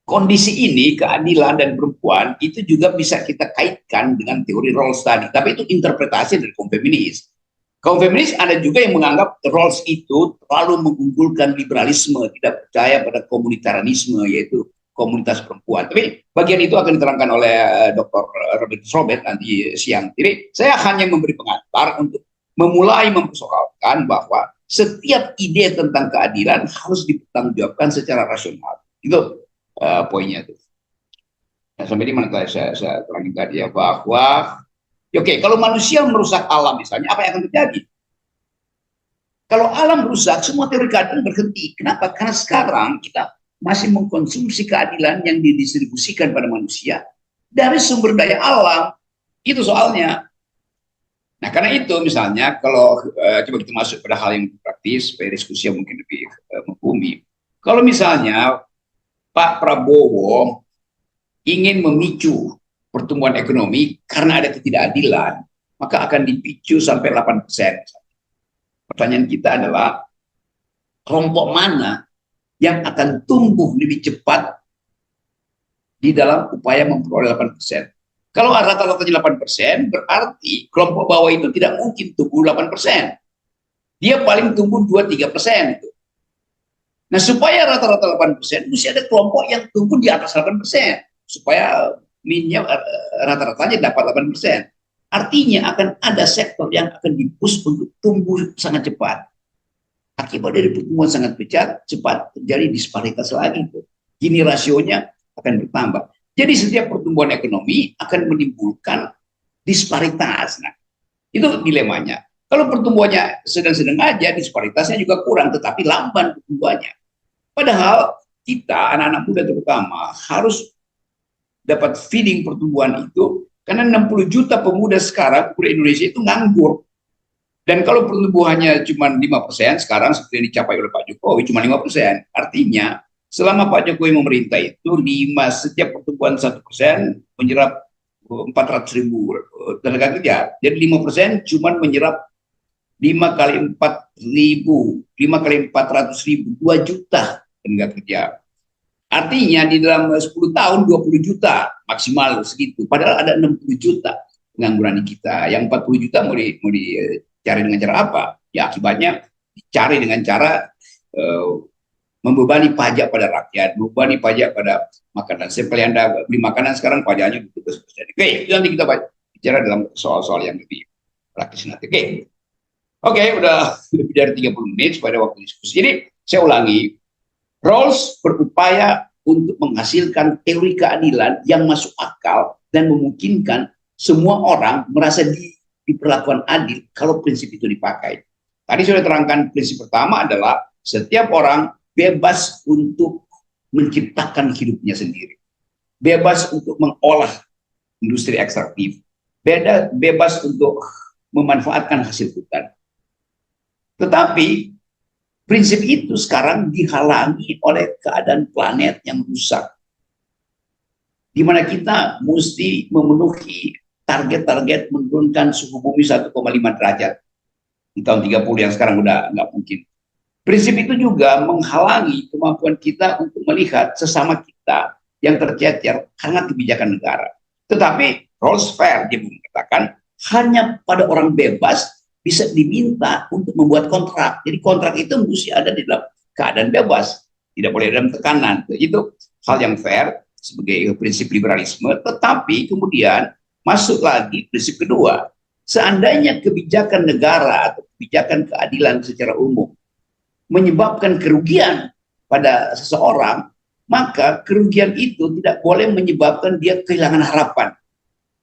kondisi ini, keadilan dan perempuan, itu juga bisa kita kaitkan dengan teori Rawls tadi. Tapi itu interpretasi dari kaum feminis. Kaum feminis ada juga yang menganggap Rawls itu terlalu mengunggulkan liberalisme, tidak percaya pada komunitarianisme, yaitu komunitas perempuan. Tapi bagian itu akan diterangkan oleh Dr. Robert nanti siang. Jadi saya hanya memberi pengantar untuk memulai mempersoalkan bahwa setiap ide tentang keadilan harus dipertanggungjawabkan secara rasional. Itu poinnya itu. Nah, sampai di mana tadi saya terangin tadi ya, bahwa oke, kalau manusia merusak alam misalnya, apa yang akan terjadi? Kalau alam rusak, semua teori keadilan berhenti. Kenapa? Karena sekarang kita masih mengkonsumsi keadilan yang didistribusikan pada manusia dari sumber daya alam. Itu soalnya. Nah, karena itu misalnya kalau coba kita masuk pada hal yang praktis, supaya diskusi yang mungkin lebih membumi. Kalau misalnya Pak Prabowo ingin memicu pertumbuhan ekonomi karena ada ketidakadilan, maka akan dipicu sampai 8%. Pertanyaan kita adalah, kelompok mana yang akan tumbuh lebih cepat di dalam upaya memperoleh 8%? Kalau rata-ratanya 8%, berarti kelompok bawah itu tidak mungkin tumbuh 8%. Dia paling tumbuh 2-3%. Nah, supaya rata-rata 8%, mesti ada kelompok yang tumbuh di atas 8%. Supaya minyak rata-ratanya dapat 8%. Artinya akan ada sektor yang akan dipush untuk tumbuh sangat cepat. Akibat dari pertumbuhan sangat cepat terjadi disparitas lagi. Gini rasionya akan bertambah. Jadi setiap pertumbuhan ekonomi akan menimbulkan disparitas. Nah, itu dilemanya. Kalau pertumbuhannya sedang-sedang aja, disparitasnya juga kurang, tetapi lamban pertumbuhannya. Padahal kita, anak-anak muda terutama, harus dapat feeding pertumbuhan itu, karena 60 juta pemuda sekarang, pemuda Indonesia itu nganggur. Dan kalau pertumbuhannya cuma 5%, sekarang seperti yang dicapai oleh Pak Jokowi, cuma 5%. Artinya, selama Pak Jokowi memerintah itu, setiap pertumbuhan 1% menyerap 400.000 tenaga kerja. Jadi 5% cuma menyerap 5 kali 400.000, 2 juta tenaga kerja. Artinya di dalam 10 tahun 20 juta maksimal segitu. Padahal ada 60 juta pengangguran di kita. Yang 40 juta mau dicari dengan cara apa? Ya akibatnya dicari dengan cara membebani pajak pada rakyat, membebani pajak pada makanan. Seperti Anda beli makanan sekarang pajaknya 12%. Oke, itu nanti kita bicara dalam soal-soal yang lebih praktis nanti. Oke, udah lebih dari 30 menit pada waktu diskusi. Jadi saya ulangi, Rawls berupaya untuk menghasilkan teori keadilan yang masuk akal dan memungkinkan semua orang merasa diperlakukan adil kalau prinsip itu dipakai. Tadi sudah terangkan prinsip pertama adalah setiap orang bebas untuk menciptakan hidupnya sendiri. Bebas untuk mengolah industri ekstraktif. Bebas untuk memanfaatkan hasil hutan. Tetapi prinsip itu sekarang dihalangi oleh keadaan planet yang rusak. Di mana kita mesti memenuhi target-target menurunkan suhu bumi 1,5 derajat di tahun 30 yang sekarang udah nggak mungkin. Prinsip itu juga menghalangi kemampuan kita untuk melihat sesama kita yang tercecer karena kebijakan negara. Tetapi Rawls fair, dia mengatakan hanya pada orang bebas bisa diminta untuk membuat kontrak. Jadi kontrak itu mesti ada di dalam keadaan bebas, tidak boleh dalam tekanan. Itu hal yang fair. sebagai prinsip liberalisme, tetapi kemudian masuk lagi prinsip kedua. Seandainya kebijakan negara atau kebijakan keadilan secara umum menyebabkan kerugian pada seseorang, maka kerugian itu tidak boleh menyebabkan dia kehilangan harapan.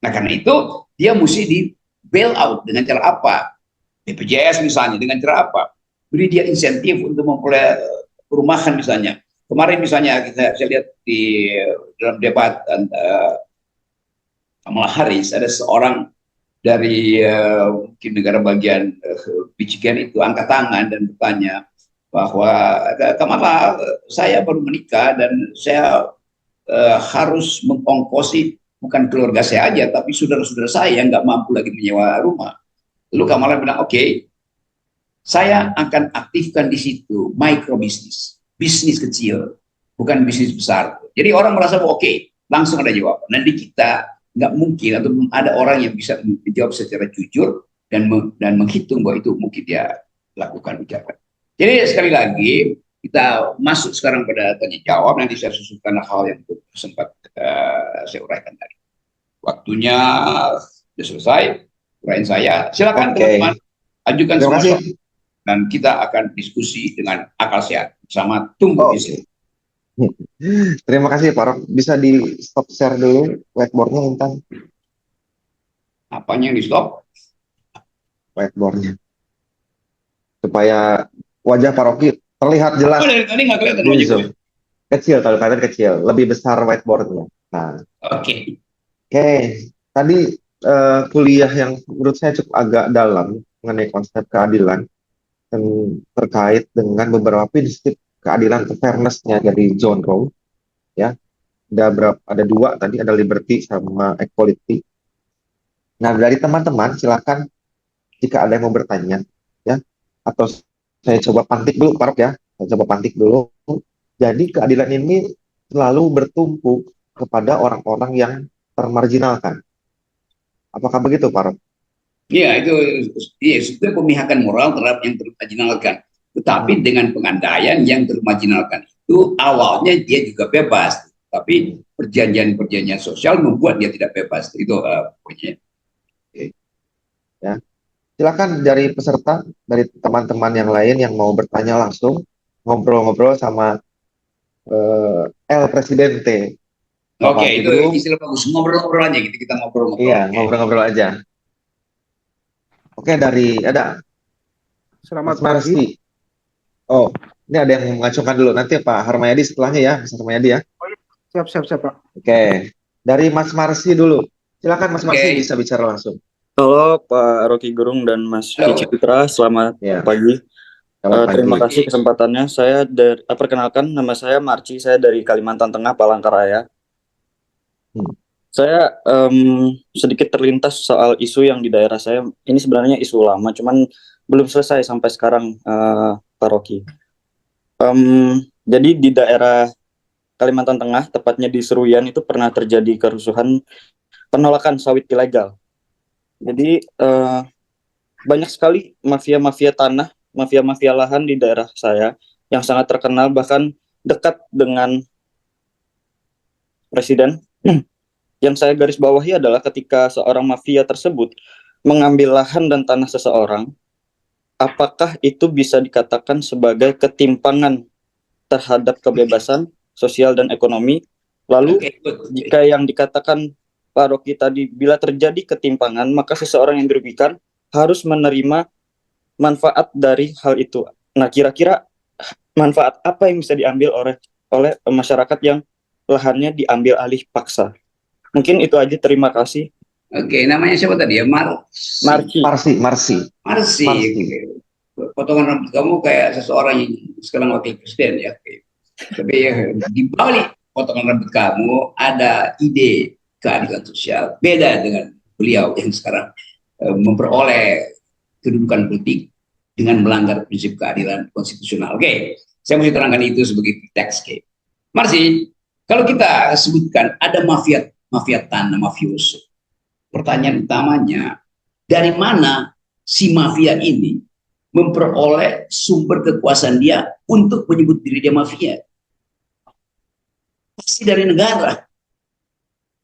Nah, karena itu dia mesti di bail out dengan cara apa? BPJS misalnya, dengan cara apa? Beri dia insentif untuk memperoleh perumahan misalnya. Kemarin misalnya saya lihat di dalam debat Kamala Harris, ada seorang dari mungkin negara bagian Michigan itu angkat tangan dan bertanya bahwa Kamala, saya baru menikah dan saya harus mengongkosi bukan keluarga saya aja, tapi saudara-saudara saya yang nggak mampu lagi menyewa rumah. Lalu Kamala bilang, oke, saya akan aktifkan di situ microbisnis, bisnis kecil, bukan bisnis besar. Jadi orang merasa bahwa oke, langsung ada jawaban. Nanti kita nggak mungkin atau belum ada orang yang bisa menjawab secara jujur dan menghitung bahwa itu mungkin dia lakukan ucapan. Jadi sekali lagi kita masuk sekarang pada tanya jawab, nanti saya susulkan hal yang sempat saya uraikan tadi. Waktunya sudah selesai, uraian saya. Silakan teman-teman ajukan semua soal dan kita akan diskusi dengan akal sehat sama tunggu di sini. Terima kasih Pak Rob. Bisa di stop share dulu whiteboardnya Intan. Apanya yang di stop? Whiteboardnya. Supaya wajah Pak Rocky terlihat jelas. Oh, dari tadi nggak kelihatan Di wajah Zoom. gue. Kecil, kalau kalian kecil. Lebih besar whiteboardnya. Nah, Oke. Tadi kuliah yang menurut saya cukup agak dalam mengenai konsep keadilan dan terkait dengan beberapa prinsip keadilan atau fairness-nya dari John Rawls, ya. Ada dua tadi, ada liberty sama equality. Nah, dari teman-teman silakan jika ada yang mau bertanya, ya, atau saya coba pantik dulu, Pak Rob, ya. Saya coba pantik dulu. Jadi keadilan ini selalu bertumpu kepada orang-orang yang termarginalkan. Apakah begitu, Pak Rob? Iya, itu pemihakan moral terhadap yang termarginalkan. Tetapi dengan pengandaian yang termarginalkan itu awalnya dia juga bebas, tapi perjanjian-perjanjian sosial membuat dia tidak bebas. Itu poinnya. Ya. Silakan dari peserta, dari teman-teman yang lain yang mau bertanya langsung, ngobrol-ngobrol sama El Presidente. Oke, itu istilah bagus. Ngobrol-ngobrol aja gitu, kita ngobrol-ngobrol. Iya, ngobrol-ngobrol aja. Oke, ada Selamat Mas Marsi. pagi. Oh, ini ada yang mengacungkan dulu. Nanti Pak Harmayadi setelahnya ya, Mas Harmayadi ya. Siap, Pak. Oke, dari Mas Marsi dulu. Silakan Mas Marsi bisa bicara langsung. Halo Pak Rocky Gerung dan Mas Kici Putra, selamat pagi. Terima kasih kesempatannya. Saya perkenalkan, nama saya Marci, saya dari Kalimantan Tengah, Palangkaraya. Saya sedikit terlintas soal isu yang di daerah saya. Ini sebenarnya isu lama, cuman belum selesai sampai sekarang, Pak Rocky. Jadi di daerah Kalimantan Tengah, tepatnya di Seruyan, itu pernah terjadi kerusuhan penolakan sawit ilegal. Jadi banyak sekali mafia-mafia tanah, mafia-mafia lahan di daerah saya yang sangat terkenal, bahkan dekat dengan presiden. Yang saya garis bawahi adalah ketika seorang mafia tersebut mengambil lahan dan tanah seseorang, apakah itu bisa dikatakan sebagai ketimpangan terhadap kebebasan sosial dan ekonomi? Lalu jika yang dikatakan Pak Rocky tadi, bila terjadi ketimpangan, maka seseorang yang dirugikan harus menerima manfaat dari hal itu. Nah, kira-kira manfaat apa yang bisa diambil oleh masyarakat yang lahannya diambil alih paksa? Mungkin itu aja, terima kasih. Oke, namanya siapa tadi ya? Marsi. Potongan rambut kamu kayak seseorang yang sekarang wakil presiden ya. Tapi di balik potongan rambut kamu ada ide keadilan sosial. Beda dengan beliau yang sekarang memperoleh kedudukan politik dengan melanggar prinsip keadilan konstitusional. Oke, saya mesti terangkan itu sebagai teks. Marsi, kalau kita sebutkan ada mafia tanah, mafioso. Pertanyaan utamanya, dari mana si mafia ini memperoleh sumber kekuasaan dia untuk menyebut diri dia mafia? Pasti dari negara.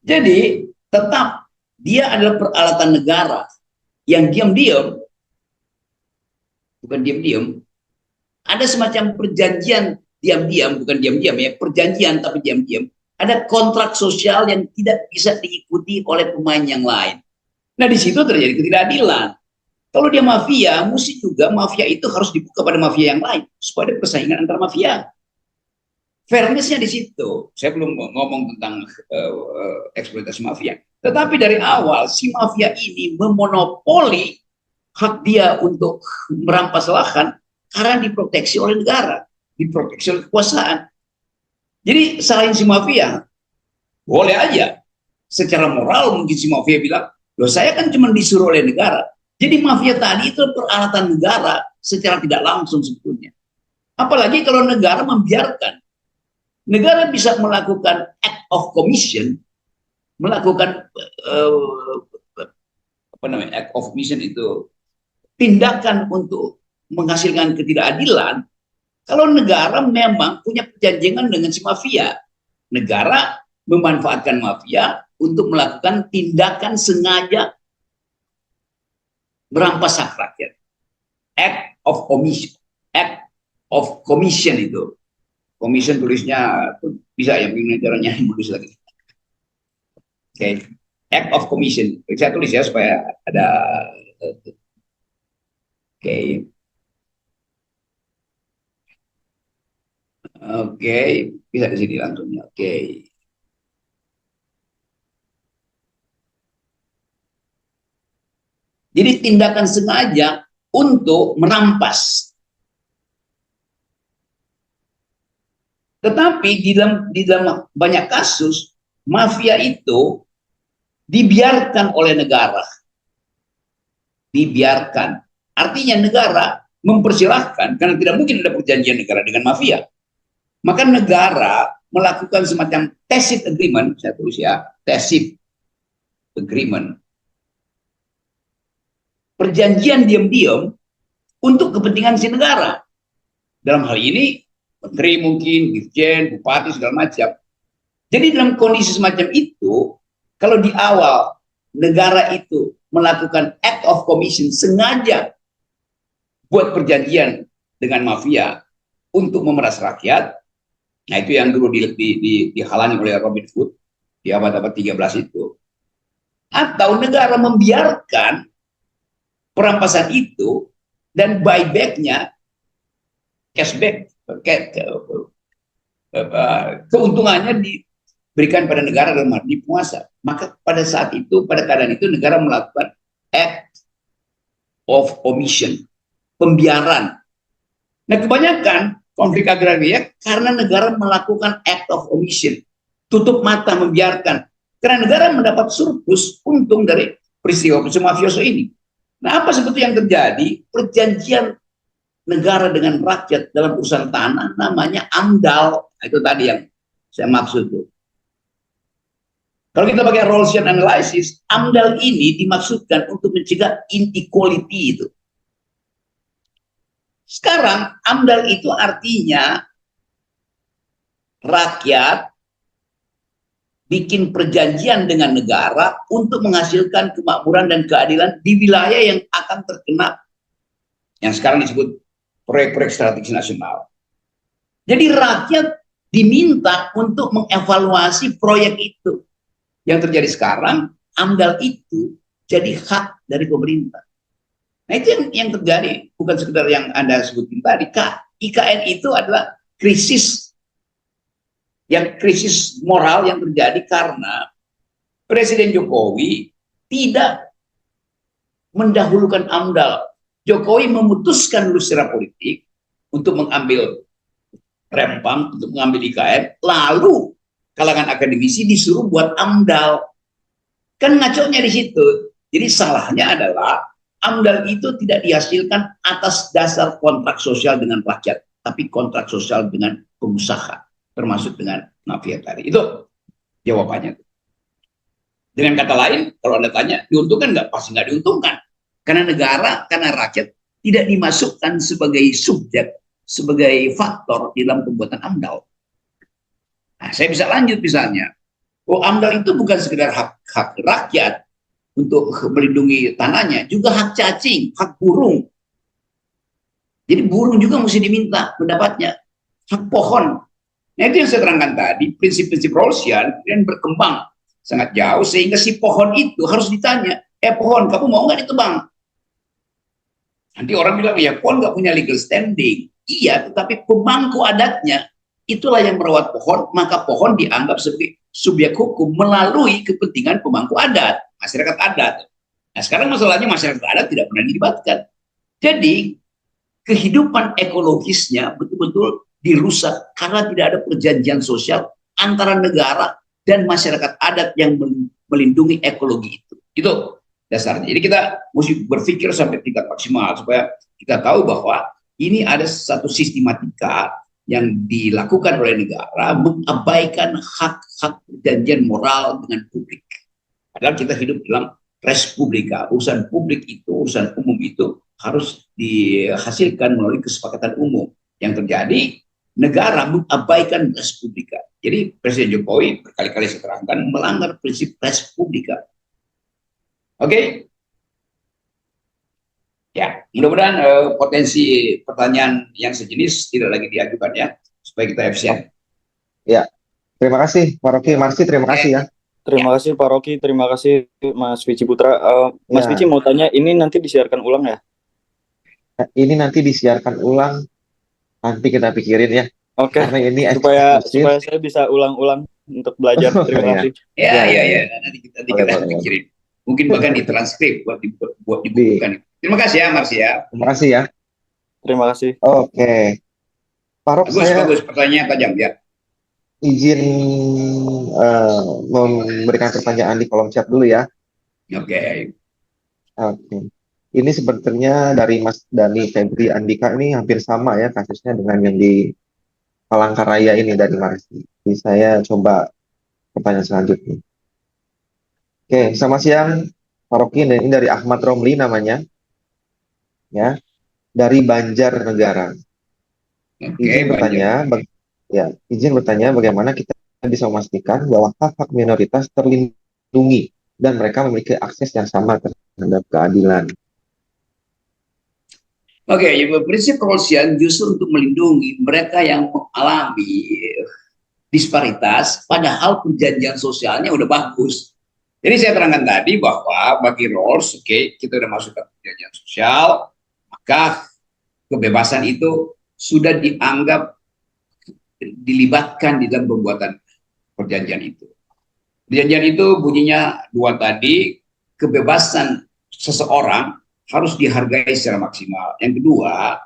Jadi tetap dia adalah peralatan negara yang diam-diam, bukan diam-diam, ada semacam perjanjian diam-diam, bukan diam-diam ya, perjanjian tapi diam-diam. Ada kontrak sosial yang tidak bisa diikuti oleh pemain yang lain. Nah, di situ terjadi ketidakadilan. Kalau dia mafia, mesti juga mafia itu harus dibuka pada mafia yang lain supaya ada persaingan antar mafia. Fairness-nya di situ. Saya belum ngomong tentang eksploitasi mafia. Tetapi dari awal si mafia ini memonopoli hak dia untuk merampas lahan karena diproteksi oleh negara, diproteksi oleh kekuasaan. Jadi selain si mafia, boleh aja secara moral mungkin si mafia bilang, loh saya kan cuma disuruh oleh negara. Jadi mafia tadi itu peralatan negara secara tidak langsung sebetulnya. Apalagi kalau negara membiarkan. Negara bisa melakukan act of commission, melakukan act of commission itu tindakan untuk menghasilkan ketidakadilan. Kalau negara memang punya perjanjian dengan si mafia, negara memanfaatkan mafia untuk melakukan tindakan sengaja merampas hak rakyat. Act of commission, act of commission itu. Commission tulisnya bisa ya, gimana caranya menulis lagi. Oke. Act of commission. Saya tulis ya supaya ada. Oke. Oke, bisa di sini langsungnya. Oke. Jadi tindakan sengaja untuk merampas. Tetapi di dalam banyak kasus mafia itu dibiarkan oleh negara. Dibiarkan. Artinya negara mempersilahkan karena tidak mungkin ada perjanjian negara dengan mafia. Maka negara melakukan semacam tacit agreement, saya tulis ya, tacit agreement. Perjanjian diam-diam untuk kepentingan si negara. Dalam hal ini menteri mungkin, dirjen, bupati, segala macam. Jadi dalam kondisi semacam itu, kalau di awal negara itu melakukan act of commission sengaja buat perjanjian dengan mafia untuk memeras rakyat, nah itu yang dulu dihalangi oleh Robin Hood di abad-abad 13 itu. Atau negara membiarkan perampasan itu dan buyback-nya, cashback, keuntungannya diberikan pada negara dalam arti penguasa. Maka pada saat itu, pada keadaan itu negara melakukan act of omission, pembiaran. Nah kebanyakan konflik agraria karena negara melakukan act of omission, tutup mata, membiarkan. Karena negara mendapat surplus untung dari peristiwa mafioso ini. Nah apa sebetulnya yang terjadi? Perjanjian negara dengan rakyat dalam urusan tanah namanya AMDAL. Itu tadi yang saya maksud tuh. Kalau kita pakai Rawlsian analysis, AMDAL ini dimaksudkan untuk mencegah inequality itu. Sekarang AMDAL itu artinya rakyat bikin perjanjian dengan negara untuk menghasilkan kemakmuran dan keadilan di wilayah yang akan terkena yang sekarang disebut proyek-proyek strategis nasional. Jadi rakyat diminta untuk mengevaluasi proyek itu. Yang terjadi sekarang, AMDAL itu jadi hak dari pemerintah. Nah itu yang terjadi, bukan sekedar yang Anda sebutin tadi. IKN itu adalah krisis moral yang terjadi karena Presiden Jokowi tidak mendahulukan AMDAL. Jokowi memutuskan dulu secara politik untuk mengambil Rempang, untuk mengambil IKN, lalu kalangan akademisi disuruh buat AMDAL. Kan ngaconya di situ. Jadi salahnya adalah AMDAL itu tidak dihasilkan atas dasar kontrak sosial dengan rakyat, tapi kontrak sosial dengan pengusaha, termasuk dengan mafia tadi. Itu jawabannya. Dengan kata lain, kalau Anda tanya, diuntungkan nggak? Pasti nggak diuntungkan. Karena negara, karena rakyat tidak dimasukkan sebagai subjek, sebagai faktor di dalam pembuatan AMDAL. Nah, saya bisa lanjut misalnya. Oh, AMDAL itu bukan sekedar hak rakyat untuk melindungi tanahnya, juga hak cacing, hak burung. Jadi burung juga mesti diminta pendapatnya, hak pohon. Nah itu yang saya terangkan tadi, prinsip-prinsip Rawlsian kemudian berkembang sangat jauh sehingga si pohon itu harus ditanya, pohon kamu mau nggak ditebang? Nanti orang bilang, ya pohon nggak punya legal standing. Iya, tetapi pemangku adatnya itulah yang merawat pohon, maka pohon dianggap sebagai subjek hukum melalui kepentingan pemangku adat, masyarakat adat. Nah sekarang masalahnya masyarakat adat tidak pernah dilibatkan. Jadi kehidupan ekologisnya betul-betul dirusak karena tidak ada perjanjian sosial antara negara dan masyarakat adat yang melindungi ekologi itu. Itu dasarnya. Jadi kita mesti berpikir sampai tingkat maksimal supaya kita tahu bahwa ini ada satu sistematika yang dilakukan oleh negara mengabaikan hak-hak perjanjian moral dengan publik. Padahal kita hidup dalam res publica, urusan publik itu, urusan umum itu harus dihasilkan melalui kesepakatan umum. Yang terjadi, negara mengabaikan res publica. Jadi Presiden Jokowi berkali-kali saya terangkan melanggar prinsip res publica. Oke? Ya, mudah-mudahan potensi pertanyaan yang sejenis tidak lagi diajukan ya, supaya kita efisien. Ya, terima kasih Pak Rocky, Marsi, terima kasih ya. Terima kasih Pak Rocky, terima kasih Mas Vici Putra. Mas Ya. Vici mau tanya, ini nanti disiarkan ulang ya? Ini nanti disiarkan ulang, nanti kita pikirin ya. Oke, Karena ini supaya eksklusif. saya bisa ulang-ulang untuk belajar. Terima kasih. Ya, Ya. nanti kita Boleh. pikirin. Mungkin bahkan ditranskrip buat dibukukan. Terima kasih ya, Marsi ya. Terima kasih ya. Terima kasih. Oke. Pak Rock, saya Bagus, pertanyaan tajam ya. izin memberikan pertanyaan di kolom chat dulu ya. Oke. Oke. Ini sebenarnya dari Mas Dani Febri Andika ini hampir sama ya kasusnya dengan yang di Palangkaraya ini dari Marsi. Jadi saya coba pertanyaan selanjutnya. Oke, selamat siang Pak Rocky. Ini dari Ahmad Romli namanya. Ya, dari Banjarnegara. Izin bertanya bagaimana kita bisa memastikan bahwa hak-hak minoritas terlindungi dan mereka memiliki akses yang sama terhadap keadilan. Oke, prinsip Rawlsian justru untuk melindungi mereka yang mengalami disparitas, padahal perjanjian sosialnya udah bagus. Jadi saya terangkan tadi bahwa bagi Rawls, kita udah masuk ke perjanjian sosial, maka kebebasan itu sudah dianggap dilibatkan di dalam pembuatan perjanjian itu. Perjanjian itu bunyinya dua tadi, kebebasan seseorang harus dihargai secara maksimal. Yang kedua,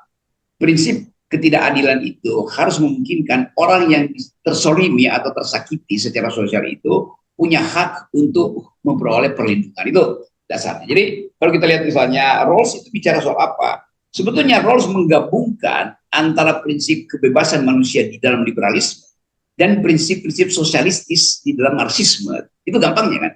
prinsip ketidakadilan itu harus memungkinkan orang yang tersolimi atau tersakiti secara sosial itu punya hak untuk memperoleh perlindungan. Itu dasarnya. Jadi kalau kita lihat misalnya Rawls itu bicara soal apa? Sebetulnya Rawls menggabungkan antara prinsip kebebasan manusia di dalam liberalisme dan prinsip-prinsip sosialistis di dalam marxisme. Itu gampangnya kan?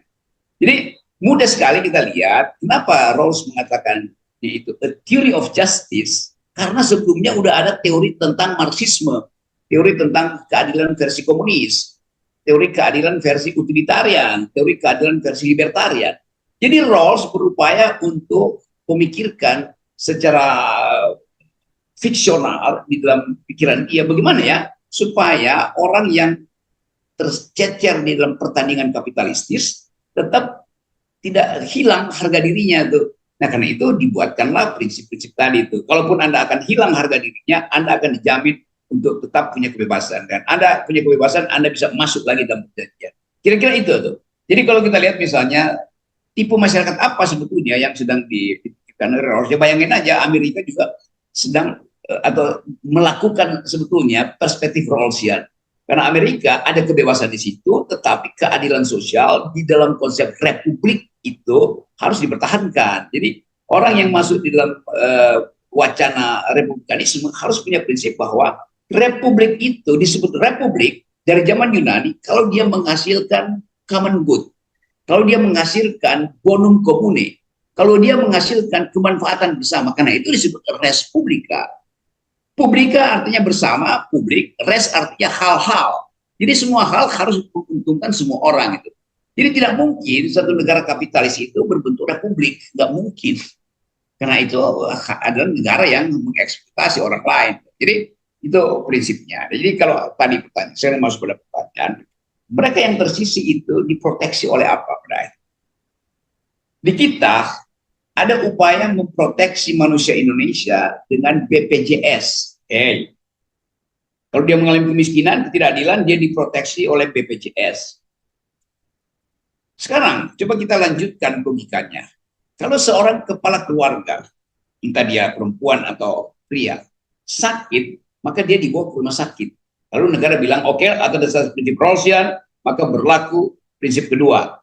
Jadi mudah sekali kita lihat kenapa Rawls mengatakan itu a theory of justice, karena sebelumnya udah ada teori tentang marxisme, teori tentang keadilan versi komunis, teori keadilan versi utilitarian, teori keadilan versi libertarian. Jadi Rawls berupaya untuk memikirkan secara fiksional di dalam pikiran dia bagaimana ya supaya orang yang tercecer di dalam pertandingan kapitalistis tetap tidak hilang harga dirinya tuh. Nah karena itu dibuatkanlah prinsip-prinsip tadi itu. Kalaupun Anda akan hilang harga dirinya, Anda akan dijamin untuk tetap punya kebebasan. Dan Anda punya kebebasan, Anda bisa masuk lagi dalam perjanjian. Kira-kira itu tuh. Jadi kalau kita lihat misalnya tipe masyarakat apa sebetulnya yang sedang dipikirkan oleh Rawls. Ya bayangin aja Amerika juga sedang atau melakukan sebetulnya perspektif Rawlsian. Karena Amerika ada kebebasan di situ, tetapi keadilan sosial di dalam konsep republik itu harus dipertahankan. Jadi orang yang masuk di dalam wacana republikanisme harus punya prinsip bahwa republik itu disebut republik dari zaman Yunani kalau dia menghasilkan common good, kalau dia menghasilkan bonum commune, kalau dia menghasilkan kemanfaatan bersama. Karena itu disebut res publica. Publica artinya bersama, publik, res artinya hal-hal. Jadi semua hal harus menguntungkan semua orang itu. Jadi tidak mungkin satu negara kapitalis itu berbentuk republik, nggak mungkin. Karena itu adalah negara yang mengeksploitasi orang lain. Jadi itu prinsipnya. Jadi kalau tadi pertanyaan, saya masuk pada pertanyaan, mereka yang tersisi itu diproteksi oleh apa? Di kita ada upaya memproteksi manusia Indonesia dengan BPJS. Kalau dia mengalami kemiskinan, ketidakadilan, dia diproteksi oleh BPJS. Sekarang, coba kita lanjutkan logikanya. Kalau seorang kepala keluarga, entah dia perempuan atau pria, sakit, maka dia dibawa ke rumah sakit. Lalu negara bilang, oke, atau dasar prinsip Rawlsian, maka berlaku prinsip kedua,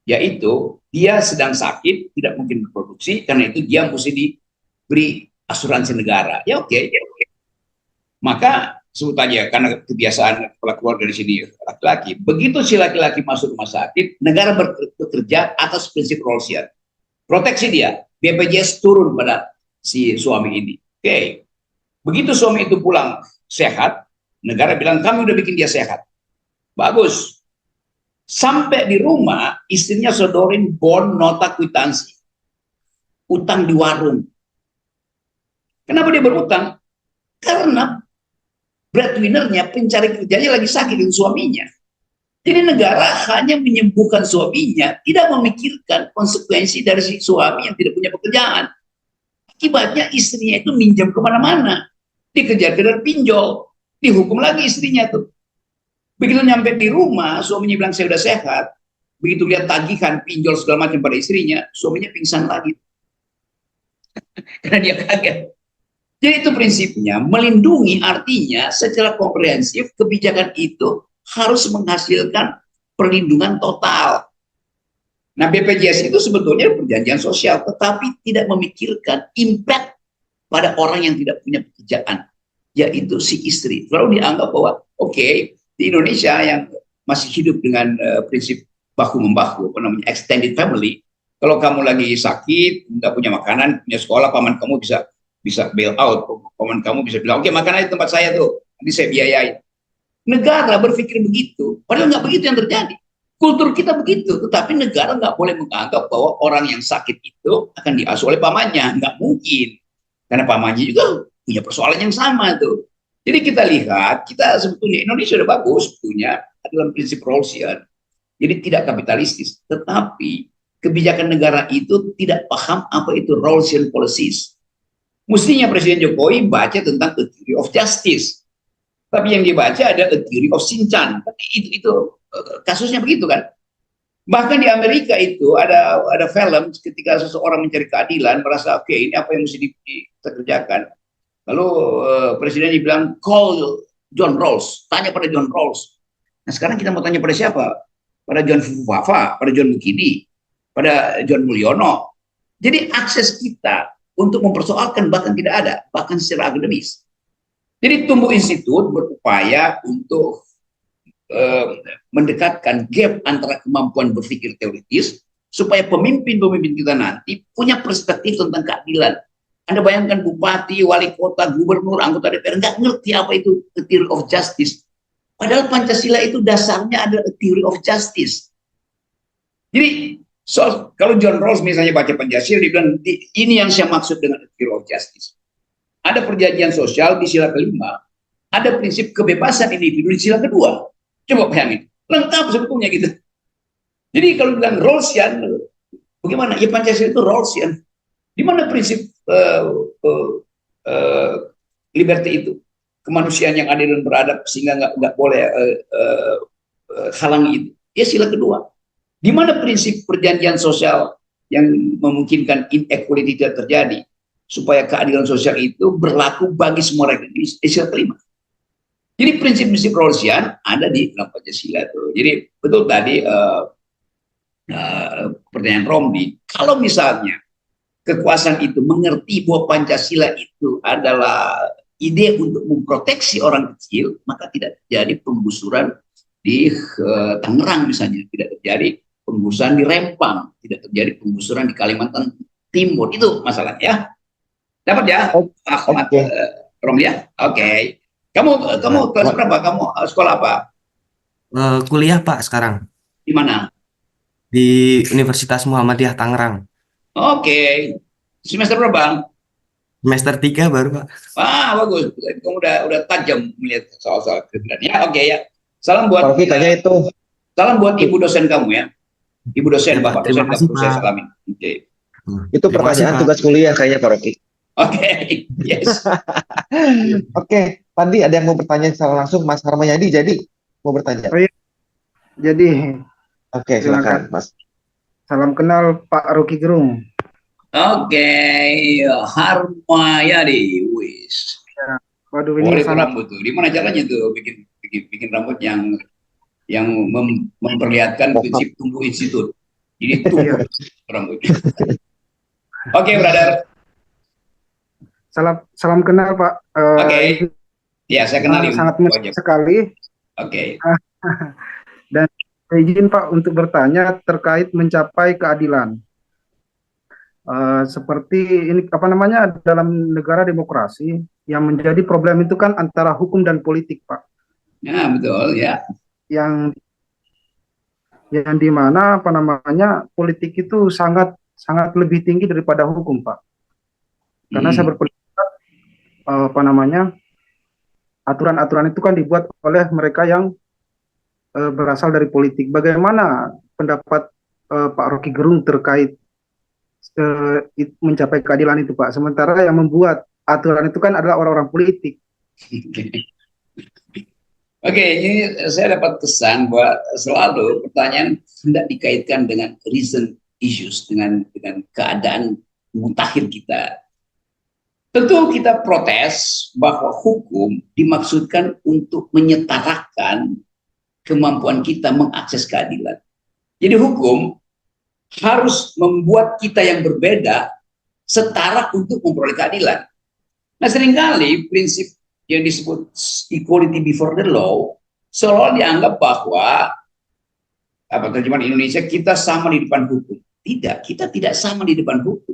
yaitu dia sedang sakit, tidak mungkin berproduksi, karena itu dia mesti diberi asuransi negara. Ya oke. Maka sebut aja, karena kebiasaan kepala keluarga di sini laki-laki. Begitu si laki-laki masuk rumah sakit, negara bekerja atas prinsip Rawlsian. Proteksi dia, BPJS turun pada si suami ini. Oke. Begitu suami itu pulang sehat, negara bilang kami udah bikin dia sehat. Bagus. Sampai di rumah, istrinya sodorin bond nota kwitansi. Utang di warung. Kenapa dia berutang? Karena breadwinner-nya, pencari kerjanya lagi sakit dengan suaminya. Jadi negara hanya menyembuhkan suaminya, tidak memikirkan konsekuensi dari si suami yang tidak punya pekerjaan. Akibatnya istrinya itu minjam kemana-mana. Dikejar-kejar pinjol, dihukum lagi istrinya tuh. Begitu nyampe di rumah, suaminya bilang saya udah sehat. Begitu lihat tagihan, pinjol segala macam pada istrinya, suaminya pingsan lagi. Karena dia kaget. Jadi itu prinsipnya, melindungi artinya secara komprehensif kebijakan itu harus menghasilkan perlindungan total. Nah, BPJS itu sebetulnya perjanjian sosial, tetapi tidak memikirkan impact pada orang yang tidak punya pekerjaan, yaitu si istri. Lalu dianggap bahwa oke, di Indonesia yang masih hidup dengan prinsip bahu-membahu, apa namanya, extended family, kalau kamu lagi sakit, nggak punya makanan, punya sekolah, paman kamu bisa bail out, paman kamu bisa bilang, oke, makan aja tempat saya tuh, nanti saya biayain. Negara berpikir begitu, padahal nggak begitu yang terjadi. Kultur kita begitu, tetapi negara nggak boleh menganggap bahwa orang yang sakit itu akan diasuh oleh pamannya, nggak mungkin. Karena pamannya juga punya persoalan yang sama tuh. Jadi kita lihat, kita sebetulnya Indonesia sudah bagus sebetulnya dalam prinsip Rawlsian. Jadi tidak kapitalistis, tetapi kebijakan negara itu tidak paham apa itu Rawlsian policies. Mestinya Presiden Jokowi baca tentang the theory of justice. Tapi yang dibaca ada a theory of Shin-chan. Tapi itu kasusnya begitu kan. Bahkan di Amerika itu ada film ketika seseorang mencari keadilan, merasa oke, ini apa yang mesti dikerjakan. Lalu Presiden bilang call John Rawls, tanya pada John Rawls. Nah sekarang kita mau tanya pada siapa? Pada John Fufafa, pada John Mukidi, pada John Mulyono. Jadi akses kita untuk mempersoalkan bahkan tidak ada, bahkan secara akademis. Jadi tumbuh institut berupaya untuk mendekatkan gap antara kemampuan berpikir teoritis supaya pemimpin-pemimpin kita nanti punya perspektif tentang keadilan. Anda bayangkan bupati, wali kota, gubernur, anggota DPR nggak ngerti apa itu the theory of justice. Padahal Pancasila itu dasarnya ada a theory of justice. Jadi kalau John Rawls misalnya baca Pancasila, dia bilang ini yang saya maksud dengan the theory of justice. Ada perjanjian sosial di sila kelima, ada prinsip kebebasan individu di sila kedua. Coba bayangin, lengkap sebetulnya gitu. Jadi kalau bilang Rawlsian, bagaimana? Ya Pancasila itu Rawlsian. Di mana prinsip liberty itu? Kemanusiaan yang adil dan beradab sehingga nggak boleh halangi itu. Ya sila kedua. Di mana prinsip perjanjian sosial yang memungkinkan inequality tidak terjadi? Supaya keadilan sosial itu berlaku bagi semua rakyat di sila kelima. Jadi prinsip-prinsip Rawlsian ada di dalam Pancasila itu. Jadi betul tadi pertanyaan Romli, kalau misalnya kekuasaan itu mengerti bahwa Pancasila itu adalah ide untuk memproteksi orang kecil, maka tidak terjadi penggusuran di Tangerang misalnya, tidak terjadi penggusuran di Rempang, tidak terjadi penggusuran di Kalimantan Timur. Itu masalahnya ya. Dapat ya, Ahmad Romli ya? Oke. Kamu kelas berapa? Kamu sekolah apa? Kuliah Pak sekarang Di mana? di Universitas Muhammadiyah Tangerang. Oke. Semester berapa, Bang? Semester 3 baru Pak. Bagus. Kamu udah tajam melihat soal-soal kriteria. Ya, oke ya. Salam Pak buat Rocky tanya itu. salam buat ibu dosen kamu ya. Ibu dosen, Ya, Pak. bapak Terima dosen, kasih, perlu saya Pak. salamin. Oke. Itu Terima kasih, pertanyaan Pak. tugas kuliah kayaknya Pak Rocky. Oke. Yes. Oke, tadi ada yang mau bertanya secara langsung, Mas Harmayadi. Jadi mau bertanya. Oh iya. Jadi, Oke, silakan, Mas. salam kenal Pak Rocky Gerung. Oke. Harmayadi. Wis. Waduh, ini Boleh tuh sangat rambut tuh. Di mana caranya tuh bikin rambut yang memperlihatkan Pokok. prinsip tumbuh institut. Jadi iya. tumbuh rambut. Oke, brother. Salam kenal Pak. Oke. Ini Ya, saya kenali sangat wajah. menarik sekali. Oke. Dan izin Pak untuk bertanya terkait mencapai keadilan. Seperti ini apa namanya dalam negara demokrasi yang menjadi problem itu kan antara hukum dan politik, Pak. Ya, betul ya. Yang di mana apa namanya politik itu sangat lebih tinggi daripada hukum, Pak. Karena saya berpendapat apa namanya aturan-aturan itu kan dibuat oleh mereka yang berasal dari politik. Bagaimana pendapat Pak Rocky Gerung terkait mencapai keadilan itu, Pak? Sementara yang membuat aturan itu kan adalah orang-orang politik. Oke, ini saya dapat kesan bahwa selalu pertanyaan hendak dikaitkan dengan recent issues, dengan keadaan mutakhir kita. Tentu kita protes bahwa hukum dimaksudkan untuk menyetarakan kemampuan kita mengakses keadilan. Jadi hukum harus membuat kita yang berbeda setara untuk memperoleh keadilan. Nah, seringkali prinsip yang disebut equality before the law seolah dianggap bahwa terjemahan Indonesia kita sama di depan hukum. Tidak, kita tidak sama di depan hukum.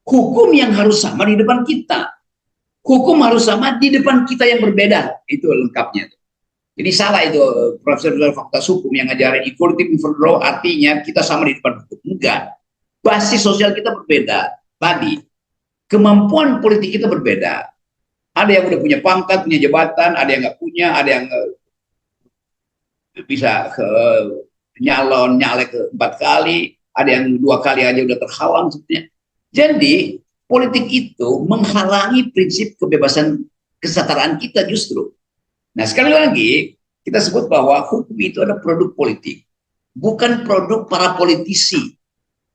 Hukum yang harus sama di depan kita. Hukum harus sama di depan kita yang berbeda. Itu lengkapnya. Jadi salah itu Profesor Fakultas Hukum yang ngajarin equality before the law artinya kita sama di depan hukum. Enggak. Basis sosial kita berbeda. Tadi kemampuan politik kita berbeda. Ada yang udah punya pangkat, punya jabatan, ada yang nggak punya, ada yang bisa nyalek ke 4 kali, ada yang 2 kali aja udah terhalang sebetulnya. Jadi politik itu menghalangi prinsip kebebasan kesetaraan kita justru. Nah, sekali lagi kita sebut bahwa hukum itu adalah produk politik, bukan produk para politisi.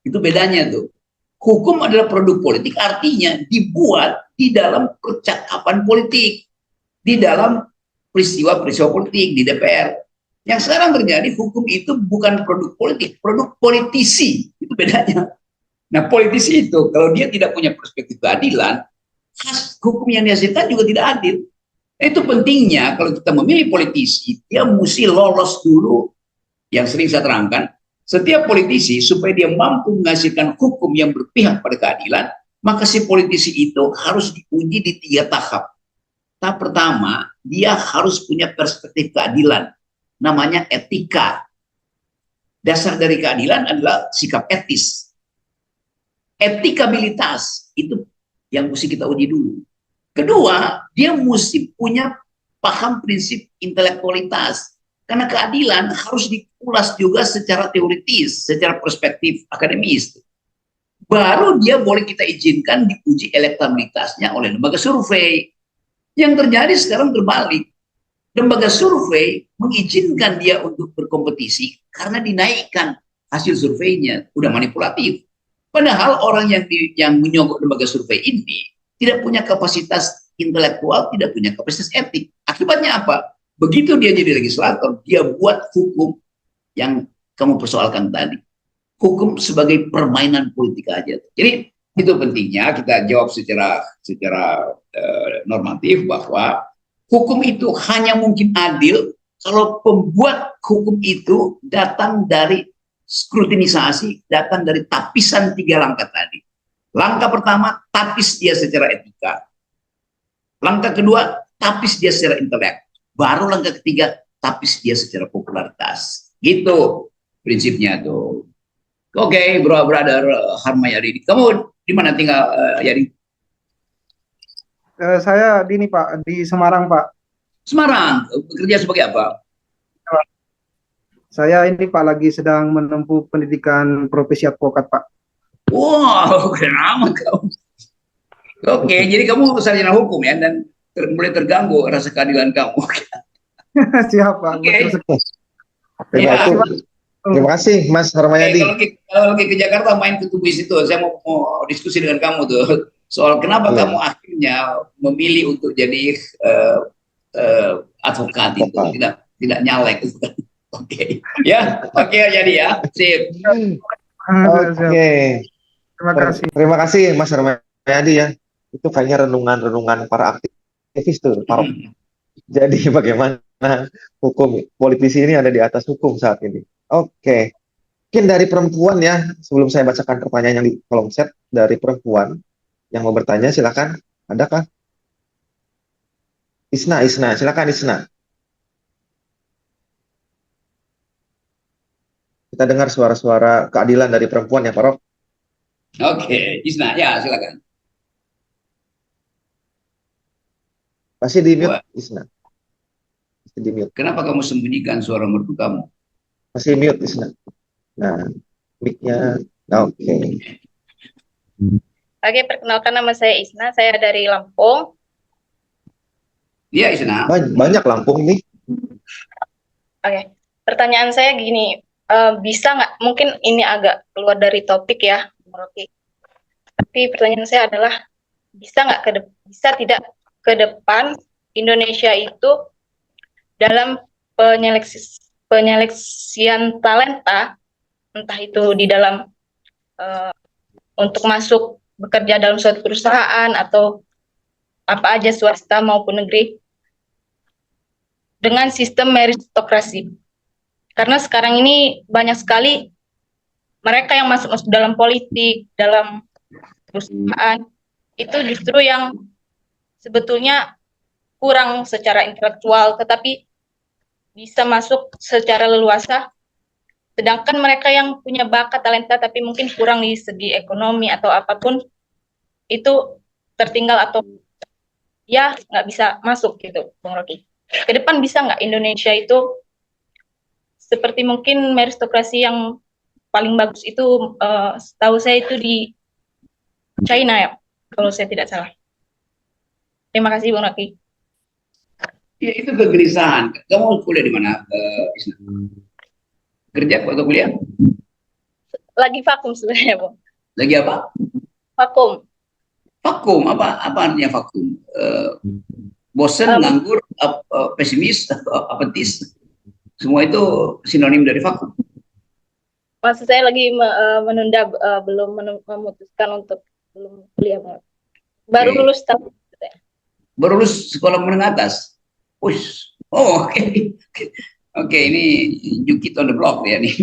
Itu bedanya tuh. Hukum adalah produk politik, artinya dibuat di dalam percakapan politik, di dalam peristiwa-peristiwa politik di DPR. Yang sekarang terjadi, hukum itu bukan produk politik, produk politisi. Itu bedanya. Nah, politisi itu kalau dia tidak punya perspektif keadilan, hukum yang dihasilkan juga tidak adil. Itu pentingnya kalau kita memilih politisi, dia mesti lolos dulu. Yang sering saya terangkan, setiap politisi supaya dia mampu menghasilkan hukum yang berpihak pada keadilan, maka si politisi itu harus diuji di 3 tahap. Tahap pertama, dia harus punya perspektif keadilan, namanya etika. Dasar dari keadilan adalah sikap etis. Etikabilitas itu yang mesti kita uji dulu. Kedua, dia mesti punya paham prinsip intelektualitas. Karena keadilan harus diulas juga secara teoritis, secara perspektif akademis. Baru dia boleh kita izinkan diuji elektabilitasnya oleh lembaga survei. Yang terjadi sekarang terbalik. Lembaga survei mengizinkan dia untuk berkompetisi karena dinaikkan hasil surveinya. Udah manipulatif. Padahal orang yang menyogok lembaga survei ini tidak punya kapasitas intelektual, tidak punya kapasitas etik. Akibatnya apa? Begitu dia jadi legislator, dia buat hukum yang kamu persoalkan tadi. Hukum sebagai permainan politik aja. Jadi itu pentingnya kita jawab secara normatif bahwa hukum itu hanya mungkin adil kalau pembuat hukum itu datang dari skrutinisasi, datang dari tapisan 3 langkah tadi. Langkah pertama, tapis dia secara etika. Langkah kedua, tapis dia secara intelek. Baru langkah ketiga, tapi dia secara popularitas. Gitu prinsipnya tuh. Oke, brother Harmayadi. Kamu di mana tinggal, Yadi? Saya di ini Pak, di Semarang Pak. Semarang. Bekerja sebagai apa? Saya ini Pak lagi sedang menempuh pendidikan profesi advokat Pak. Wow, keren amat kamu. Oke, jadi kamu sarjana hukum ya, dan mulai terganggu rasa keadilan kamu. Siap Pak. Oke. Betul sekali. Terima Ya. kasih. Terima kasih Mas Oke, Harmayadi. kalau lagi ke Jakarta main ke Tubis itu, saya mau diskusi dengan kamu tuh soal kenapa Iya. kamu akhirnya memilih untuk jadi advokat itu, Advokat. tidak nyalek. Oke, ya, oke, jadi ya, sip. Siap. Oke. Terima kasih. Terima kasih Mas Harmayadi ya. Itu kayaknya renungan-renungan para aktivis tuh. Jadi bagaimana hukum politisi ini ada di atas hukum saat ini. Oke. Mungkin dari perempuan ya, sebelum saya bacakan pertanyaan yang di kolom chat dari perempuan yang mau bertanya, silakan. Adakah? Isna, silakan Isna. Kita dengar suara-suara keadilan dari perempuan ya, Pak Rob. Oke, Isna, ya silakan. Pasti di mute, Wah. Isna. Pasti di mute. Kenapa kamu sembunyikan suara merdu kamu? Masih mute, Isna. Nah, mic-nya. Oke. Oke, perkenalkan nama saya Isna, saya dari Lampung. Iya, Isna. Banyak Lampung nih. Oke, pertanyaan saya gini, bisa nggak, mungkin ini agak keluar dari topik ya, Bung Rocky. Tapi pertanyaan saya adalah, bisa tidak ke depan Indonesia itu dalam penyeleksian talenta, entah itu di dalam untuk masuk bekerja dalam suatu perusahaan atau apa aja, swasta maupun negeri, dengan sistem meritokrasi. Karena sekarang ini banyak sekali mereka yang masuk dalam politik, dalam perusahaan, itu justru yang sebetulnya kurang secara intelektual, tetapi bisa masuk secara leluasa. Sedangkan mereka yang punya bakat, talenta, tapi mungkin kurang di segi ekonomi atau apapun, itu tertinggal atau ya nggak bisa masuk gitu, Bung Rocky. Ke depan bisa nggak Indonesia itu seperti mungkin meritokrasi yang paling bagus itu, setahu saya itu di China ya, kalau saya tidak salah. Terima kasih Bung Rocky. Ya, itu kegelisahan. Kamu kuliah di mana, Isna? Kerja atau kuliah? Lagi vakum sebenarnya, Bung. Lagi apa? Vakum. Vakum, apa artinya vakum? Bosen, nganggur, pesimis, atau apatis? Semua itu sinonim dari vakum. Maksud saya lagi menunda, belum memutuskan untuk belum kuliah, Bung. Baru Oke. lulus tahun. Baru lulus sekolah menengah atas. Ush. Oh, oke. Oke, ini new kid on the block ya nih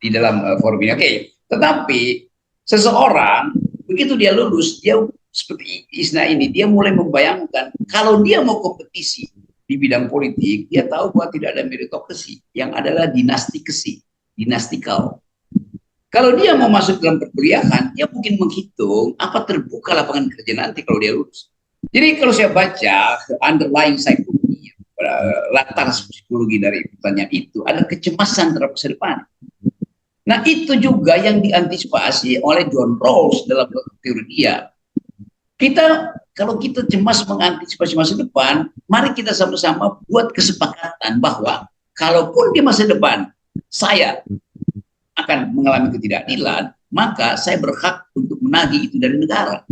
di dalam forum ini. Oke, tetapi seseorang begitu dia lulus, dia seperti Isna ini, dia mulai membayangkan kalau dia mau kompetisi di bidang politik, dia tahu bahwa tidak ada meritokrasi, yang adalah dinastikal. Kalau dia mau masuk dalam perkuliahan, dia mungkin menghitung apa terbuka lapangan kerja nanti kalau dia lulus. Jadi kalau saya baca underlying psychology, latar psikologi dari pertanyaan itu, ada kecemasan terhadap masa depan. Nah, itu juga yang diantisipasi oleh John Rawls dalam teori dia. Kalau kita cemas mengantisipasi masa depan, mari kita sama-sama buat kesepakatan bahwa kalaupun di masa depan saya akan mengalami ketidakadilan, maka saya berhak untuk menagih itu dari negara.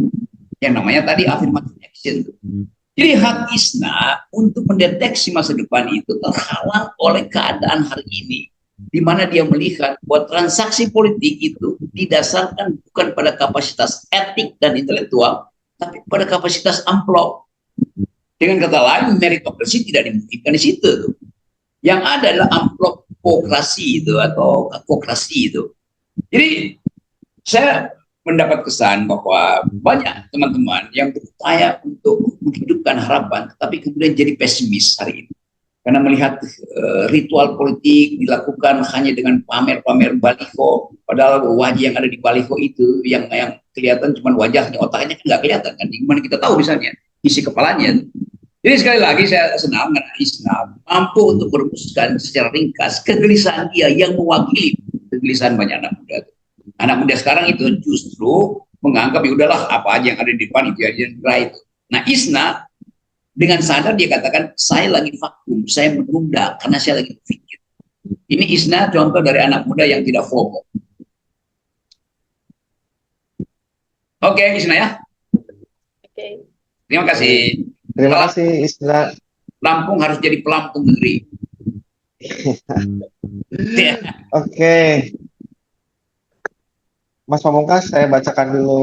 Yang namanya tadi affirmative action. Jadi hak Isna untuk mendeteksi masa depan itu terhalang oleh keadaan hari ini, di mana dia melihat bahwa transaksi politik itu didasarkan bukan pada kapasitas etik dan intelektual, tapi pada kapasitas amplop. Dengan kata lain, meritokrasi tidak dimungkinkan di situ. Yang ada adalah amplopokrasi itu atau kakokrasi itu. Jadi saya mendapat kesan bahwa banyak teman-teman yang berupaya untuk menghidupkan harapan, tetapi kemudian jadi pesimis hari ini. karena melihat ritual politik dilakukan hanya dengan pamer-pamer baliho, padahal wajah yang ada di baliho itu yang kelihatan cuma wajahnya, otaknya kan nggak kelihatan kan, gimana kita tahu misalnya isi kepalanya. Jadi sekali lagi saya senang karena Islam mampu untuk merumuskan secara ringkas kegelisahan dia yang mewakili kegelisahan banyak anak muda. Anak muda sekarang itu justru menganggap ya udahlah apa aja yang ada di depan itu aja yang right. Nah Isna dengan sadar dia katakan saya lagi vakum, saya menunda karena saya lagi berpikir. Ini Isna contoh dari anak muda yang tidak FOMO. Oke, Isna ya. Oke. Terima kasih. Terima kasih Isna. Lampung harus jadi pelampung negeri. Oke. Mas Pamungkas, saya bacakan dulu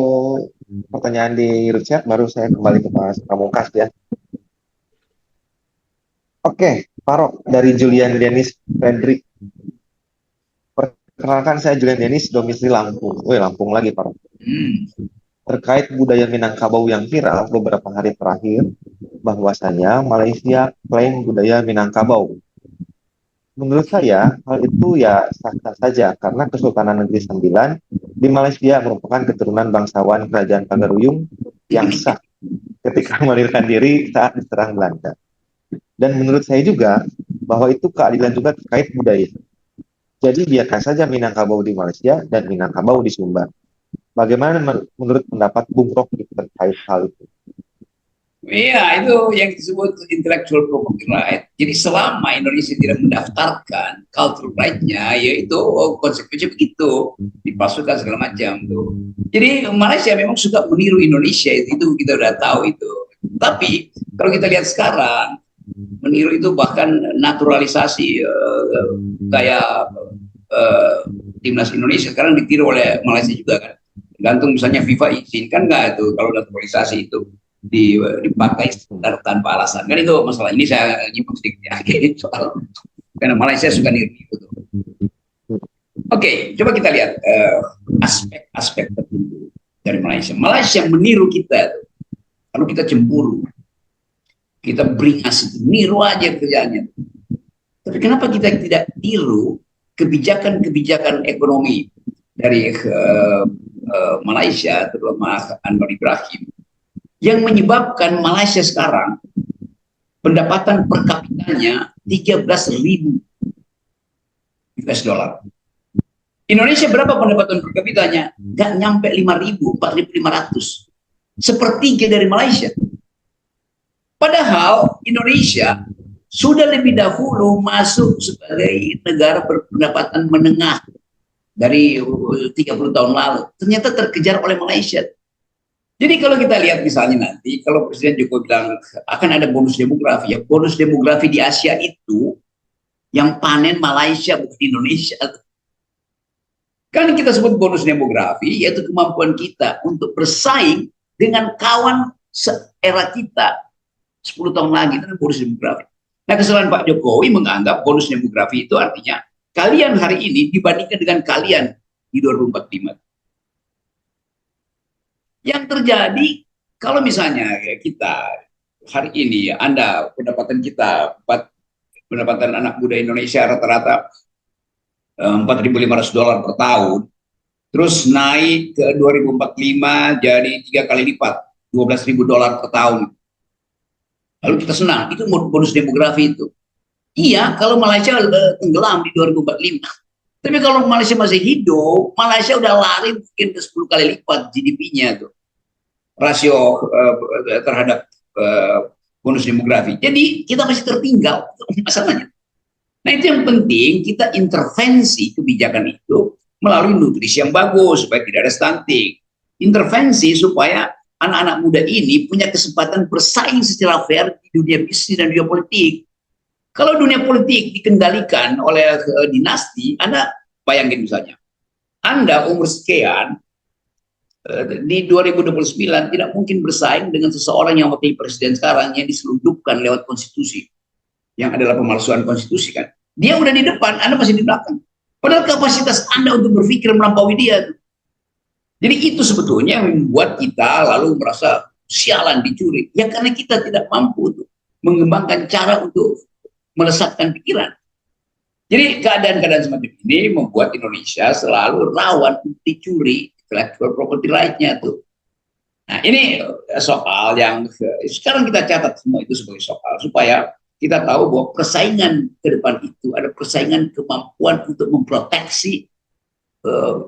pertanyaan di group chat, baru saya kembali ke Mas Pamungkas ya. Oke, Parok dari Julian Dennis Frederick. Perkenalkan saya Julian Dennis, domisili Lampung. Wih, Lampung lagi Parok. Terkait budaya Minangkabau yang viral beberapa hari terakhir, bahwasanya Malaysia klaim budaya Minangkabau. Menurut saya, hal itu ya sah-sah saja karena Kesultanan Negeri Sembilan di Malaysia merupakan keturunan bangsawan Kerajaan Pagaruyung yang sah ketika melarikan diri saat diserang Belanda. Dan menurut saya juga bahwa itu keadilan juga terkait budaya. Jadi biarkan saja Minangkabau di Malaysia dan Minangkabau di Sumba. Bagaimana menurut pendapat Bung Rocky terkait hal itu? Iya, itu yang disebut intellectual property right. Jadi selama Indonesia tidak mendaftarkan cultural right-nya, yaitu konsekuensinya begitu, dipalsukan segala macam tuh. Jadi Malaysia memang suka meniru Indonesia, itu kita udah tahu itu. Tapi kalau kita lihat sekarang, meniru itu bahkan naturalisasi kayak timnas Indonesia sekarang ditiru oleh Malaysia juga kan. Gantung misalnya FIFA izinkan nggak itu kalau naturalisasi itu dipakai tanpa alasan kan, itu masalah. Ini saya nyimak sedikit ya soal karena Malaysia suka niru itu. Oke, coba kita lihat aspek-aspek tertentu dari Malaysia. Malaysia meniru kita, kalau kita cemburu, kita beringas, niru aja kerjaannya. Tapi kenapa kita tidak tiru kebijakan-kebijakan ekonomi dari Malaysia, terutama Anwar Ibrahim, yang menyebabkan Malaysia sekarang pendapatan per kapitanya 13.000 US dollar. Indonesia berapa pendapatan per kapitanya? Nggak nyampe 5.000, 4.500. Sepertiga dari Malaysia. Padahal Indonesia sudah lebih dahulu masuk sebagai negara berpendapatan menengah dari 30 tahun lalu. Ternyata terkejar oleh Malaysia. Jadi kalau kita lihat misalnya nanti, kalau Presiden Jokowi bilang akan ada bonus demografi, ya bonus demografi di Asia itu yang panen Malaysia bukan Indonesia. Kan kita sebut bonus demografi, yaitu kemampuan kita untuk bersaing dengan kawan seera kita 10 tahun lagi, itu bonus demografi. Nah, kesalahan Pak Jokowi menganggap bonus demografi itu artinya kalian hari ini dibandingkan dengan kalian di 2045. Yang terjadi kalau misalnya kita hari ini, Anda pendapatan kita, pendapatan anak muda Indonesia rata-rata $4.500 per tahun, terus naik ke 2045 jadi 3 kali lipat, $12.000 per tahun. Lalu kita senang, itu bonus demografi itu. Iya, kalau Malaysia tenggelam di 2045. Tapi kalau Malaysia masih hidup, Malaysia udah lari mungkin ke 10 kali lipat GDP-nya tuh. Rasio terhadap bonus demografi. Jadi kita masih tertinggal masalahnya. Nah, itu yang penting, kita intervensi kebijakan itu melalui nutrisi yang bagus supaya tidak ada stunting. Intervensi supaya anak-anak muda ini punya kesempatan bersaing secara fair di dunia bisnis dan dunia politik. Kalau dunia politik dikendalikan oleh dinasti, Anda bayangin misalnya, Anda umur sekian, di 2029 tidak mungkin bersaing dengan seseorang yang wakil presiden sekarang yang diselundupkan lewat konstitusi, yang adalah pemalsuan konstitusi kan. Dia udah di depan, Anda masih di belakang. Padahal kapasitas Anda untuk berpikir melampaui dia. Jadi itu sebetulnya yang membuat kita lalu merasa sialan dicuri. Ya karena kita tidak mampu tuh mengembangkan cara untuk melesatkan pikiran. Jadi keadaan-keadaan semacam ini membuat Indonesia selalu rawan dicuri intellectual property right-nya tuh. Nah, ini soal yang sekarang kita catat semua itu sebagai soal supaya kita tahu bahwa persaingan ke depan itu ada persaingan kemampuan untuk memproteksi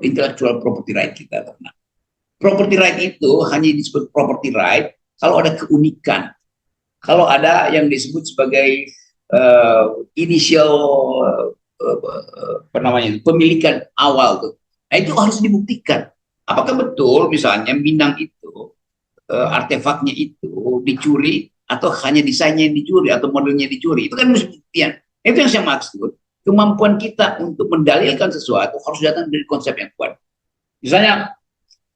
intellectual property right kita. Nah, property right itu hanya disebut property right kalau ada keunikan, kalau ada yang disebut sebagai initial pemilikan awal tuh. Nah, itu harus dibuktikan. Apakah betul misalnya Minang itu artefaknya itu dicuri atau hanya desainnya yang dicuri atau modelnya dicuri? Itu kan harus buktian. Itu yang saya maksud. Kemampuan kita untuk mendalilkan sesuatu harus datang dari konsep yang kuat. Misalnya,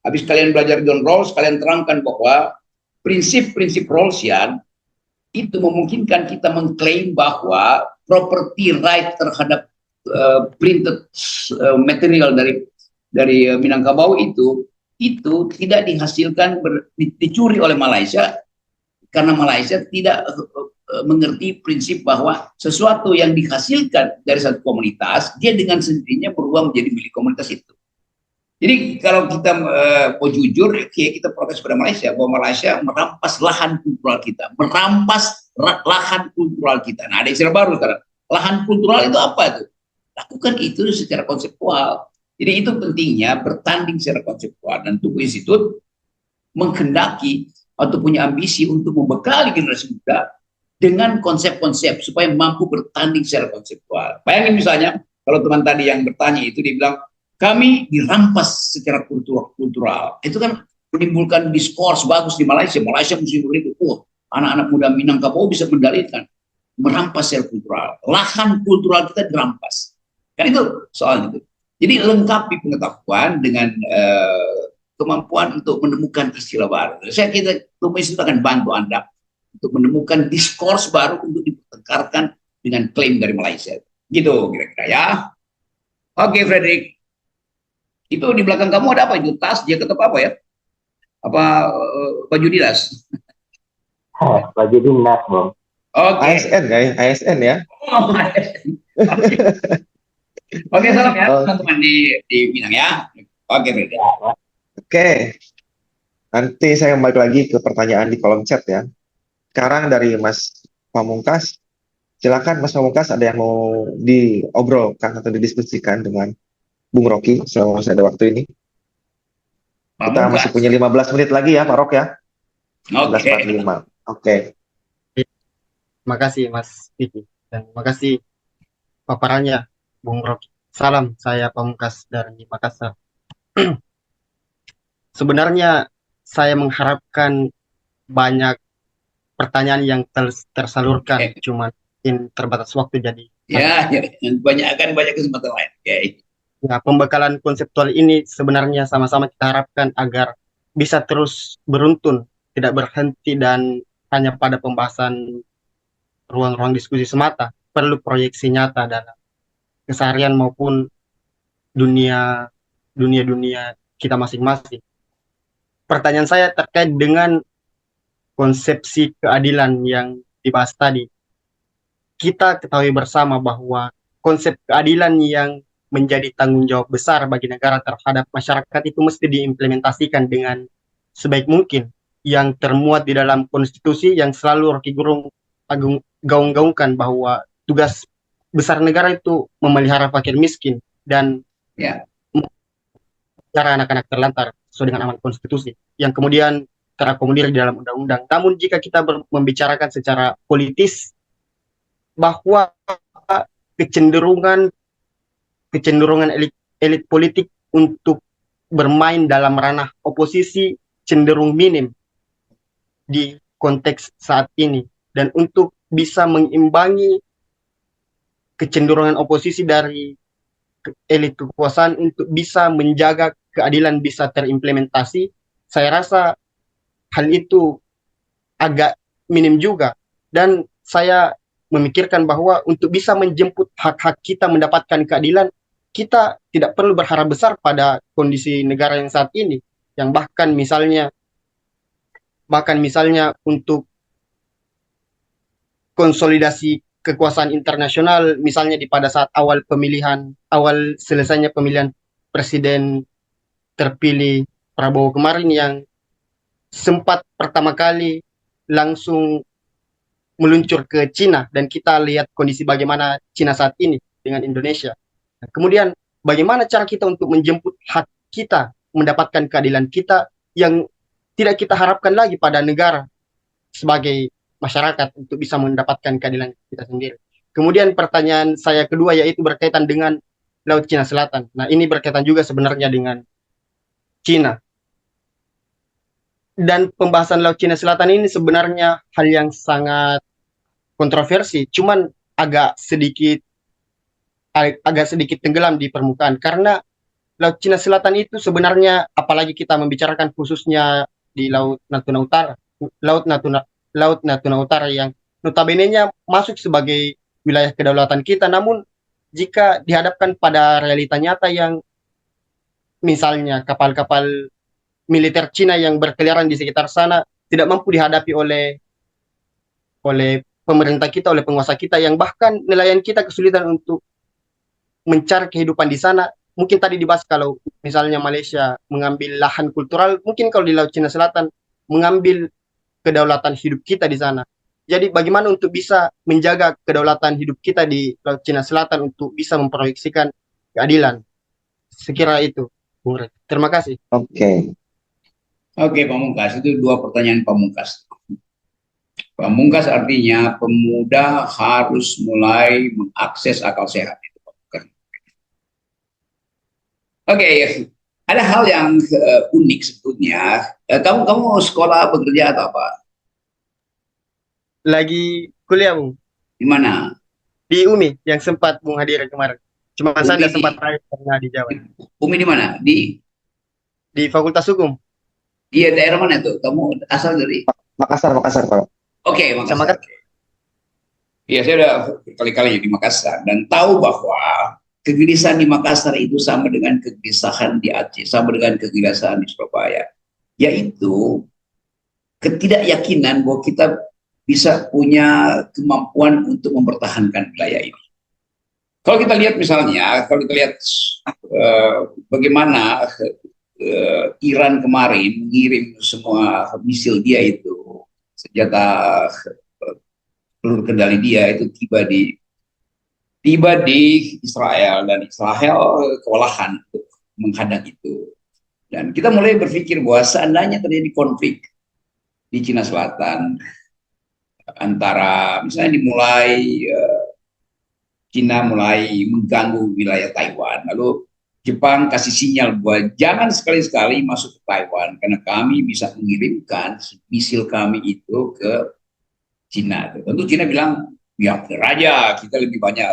habis kalian belajar John Rawls, kalian terangkan bahwa prinsip-prinsip Rawlsian itu memungkinkan kita mengklaim bahwa property right terhadap printed material dari Minangkabau itu tidak dihasilkan dicuri oleh Malaysia karena Malaysia tidak mengerti prinsip bahwa sesuatu yang dihasilkan dari satu komunitas dia dengan sendirinya berubah menjadi milik komunitas itu. Jadi kalau kita mau jujur, kita protes pada Malaysia bahwa Malaysia merampas lahan kultural kita, lahan kultural kita. Nah, ada istilah baru sekarang. Lahan kultural itu apa itu? Lakukan itu secara konseptual. Jadi itu pentingnya bertanding secara konseptual, dan tubuh institut menghendaki atau punya ambisi untuk membekali generasi muda dengan konsep-konsep supaya mampu bertanding secara konseptual. Bayangin misalnya kalau teman tadi yang bertanya itu dibilang kami dirampas secara kultural. Itu kan menimbulkan diskurs bagus di Malaysia. Malaysia mesti begitu. Anak-anak muda Minangkabau bisa mendalilkan merampas secara kultural. Lahan kultural kita dirampas. Kan itu soal itu. Jadi lengkapi pengetahuan dengan kemampuan untuk menemukan istilah baru. Saya kira Tumis itu akan bantu Anda untuk menemukan diskurs baru untuk dipertengkarkan dengan klaim dari Malaysia. Gitu kira-kira ya. Oke, Frederick. Itu di belakang kamu ada apa? Itu tas, jaket apa ya? Apa baju dinas? Baju dinas, Bang. Oke. ASN guys, ASN ya. Oh, oke, salam ya teman-teman di Minang ya. Oke, Frederick. Oke. Nanti saya balik lagi ke pertanyaan di kolom chat ya. Sekarang dari Mas Pamungkas. Silakan Mas Pamungkas, ada yang mau diobrolkan atau didiskusikan dengan Bung Rocky selama masih ada waktu ini. Kita masih punya 15 menit lagi ya, Pak Rok ya. Oke. 15.45. Oke. Terima kasih Mas Vicky dan terima kasih paparannya Bung Rocky. Salam, saya Pamungkas dari Makassar. Sebenarnya saya mengharapkan banyak pertanyaan yang tersalurkan, cuman mungkin terbatas waktu jadi. Ya, banyak kesempatan lain. Oke. Ya, pembekalan konseptual ini sebenarnya sama-sama kita harapkan agar bisa terus beruntun, tidak berhenti dan hanya pada pembahasan ruang-ruang diskusi semata. Perlu proyeksi nyata dalam keseharian maupun dunia kita masing-masing. Pertanyaan saya terkait dengan konsepsi keadilan yang dibahas tadi. Kita ketahui bersama bahwa konsep keadilan yang menjadi tanggung jawab besar bagi negara terhadap masyarakat itu mesti diimplementasikan dengan sebaik mungkin, yang termuat di dalam konstitusi yang selalu Rocky Gerung gaung-gaungkan bahwa tugas besar negara itu memelihara fakir miskin dan cara anak-anak terlantar sesuai dengan amanat konstitusi yang kemudian terakomodir di dalam undang-undang. Namun jika kita membicarakan secara politis bahwa kecenderungan elit politik untuk bermain dalam ranah oposisi cenderung minim di konteks saat ini, dan untuk bisa mengimbangi kecenderungan oposisi dari elit kekuasaan untuk bisa menjaga keadilan bisa terimplementasi, saya rasa hal itu agak minim juga, dan saya memikirkan bahwa untuk bisa menjemput hak-hak kita mendapatkan keadilan, kita tidak perlu berharap besar pada kondisi negara yang saat ini, yang bahkan misalnya untuk konsolidasi kekuasaan internasional, misalnya pada saat awal selesainya pemilihan presiden terpilih Prabowo kemarin, yang sempat pertama kali langsung meluncur ke Cina, dan kita lihat kondisi bagaimana Cina saat ini dengan Indonesia. Nah, kemudian bagaimana cara kita untuk menjemput hak kita, mendapatkan keadilan kita yang tidak kita harapkan lagi pada negara sebagai masyarakat untuk bisa mendapatkan keadilan kita sendiri. Kemudian pertanyaan saya kedua yaitu berkaitan dengan Laut Cina Selatan. Nah, ini berkaitan juga sebenarnya dengan Cina. Dan pembahasan Laut Cina Selatan ini sebenarnya hal yang sangat kontroversi, cuman agak sedikit tenggelam di permukaan, karena Laut Cina Selatan itu sebenarnya, apalagi kita membicarakan khususnya di Laut Natuna Utara yang notabene-nya masuk sebagai wilayah kedaulatan kita, namun jika dihadapkan pada realita nyata yang misalnya kapal-kapal militer Cina yang berkeliaran di sekitar sana tidak mampu dihadapi oleh pemerintah kita, oleh penguasa kita, yang bahkan nelayan kita kesulitan untuk mencari kehidupan di sana. Mungkin tadi dibahas kalau misalnya Malaysia mengambil lahan kultural, mungkin kalau di Laut Cina Selatan mengambil kedaulatan hidup kita di sana. Jadi bagaimana untuk bisa menjaga kedaulatan hidup kita di Laut Cina Selatan untuk bisa memproyeksikan keadilan? Sekira itu, Bung Rek. Terima kasih. Oke. Oke, Pamungkas, itu dua pertanyaan Pamungkas. Pamungkas artinya pemuda harus mulai mengakses akal sehat. Oke, ada hal yang unik sebetulnya. Kamu sekolah, bekerja atau apa? Lagi kuliah, Bung. Di mana? Di UMI yang sempat Bung hadir kemarin. Cuma saya tidak sempat hadir karena di Jawa. UMI di mana? Di Fakultas Hukum. Iya, daerah mana tuh? Kamu asal dari? Makassar, Pak. Oke, Makassar. Iya, saya udah kali-kali di Makassar dan tahu bahwa kegelisahan di Makassar itu sama dengan kegelisahan di Aceh, sama dengan kegelisahan di Surabaya, yaitu ketidakyakinan bahwa kita bisa punya kemampuan untuk mempertahankan wilayah ini. Kalau kita lihat misalnya, bagaimana Iran kemarin mengirim semua misil dia itu, senjata peluru kendali dia itu tiba di Israel, dan Israel kewalahan untuk menghadang itu. Dan kita mulai berpikir bahwa seandainya terjadi konflik di Cina Selatan antara misalnya Cina mulai mengganggu wilayah Taiwan, lalu Jepang kasih sinyal bahwa jangan sekali-sekali masuk ke Taiwan karena kami bisa mengirimkan misil kami itu ke Cina. Tentu Cina bilang, ya benar aja, kita lebih banyak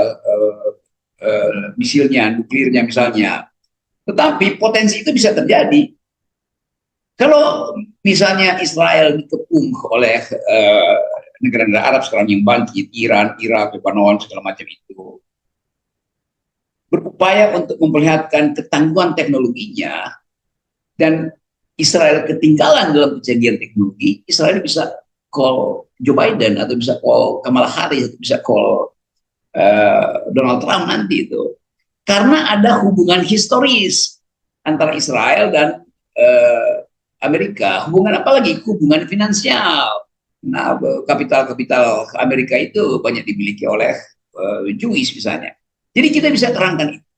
misilnya, nuklirnya misalnya. Tetapi potensi itu bisa terjadi. Kalau misalnya Israel dikepung oleh negara-negara Arab sekarang yang bangkit, Iran, Irak, Lebanon, segala macam itu, berupaya untuk memperlihatkan ketangguhan teknologinya, dan Israel ketinggalan dalam kecanggihan teknologi, Israel bisa call Joe Biden, atau bisa call Kamala Harris, atau bisa call Donald Trump nanti itu. Karena ada hubungan historis antara Israel dan Amerika. Hubungan apa lagi? Hubungan finansial. Nah, kapital Amerika itu banyak dimiliki oleh Jewish misalnya. Jadi kita bisa terangkan itu.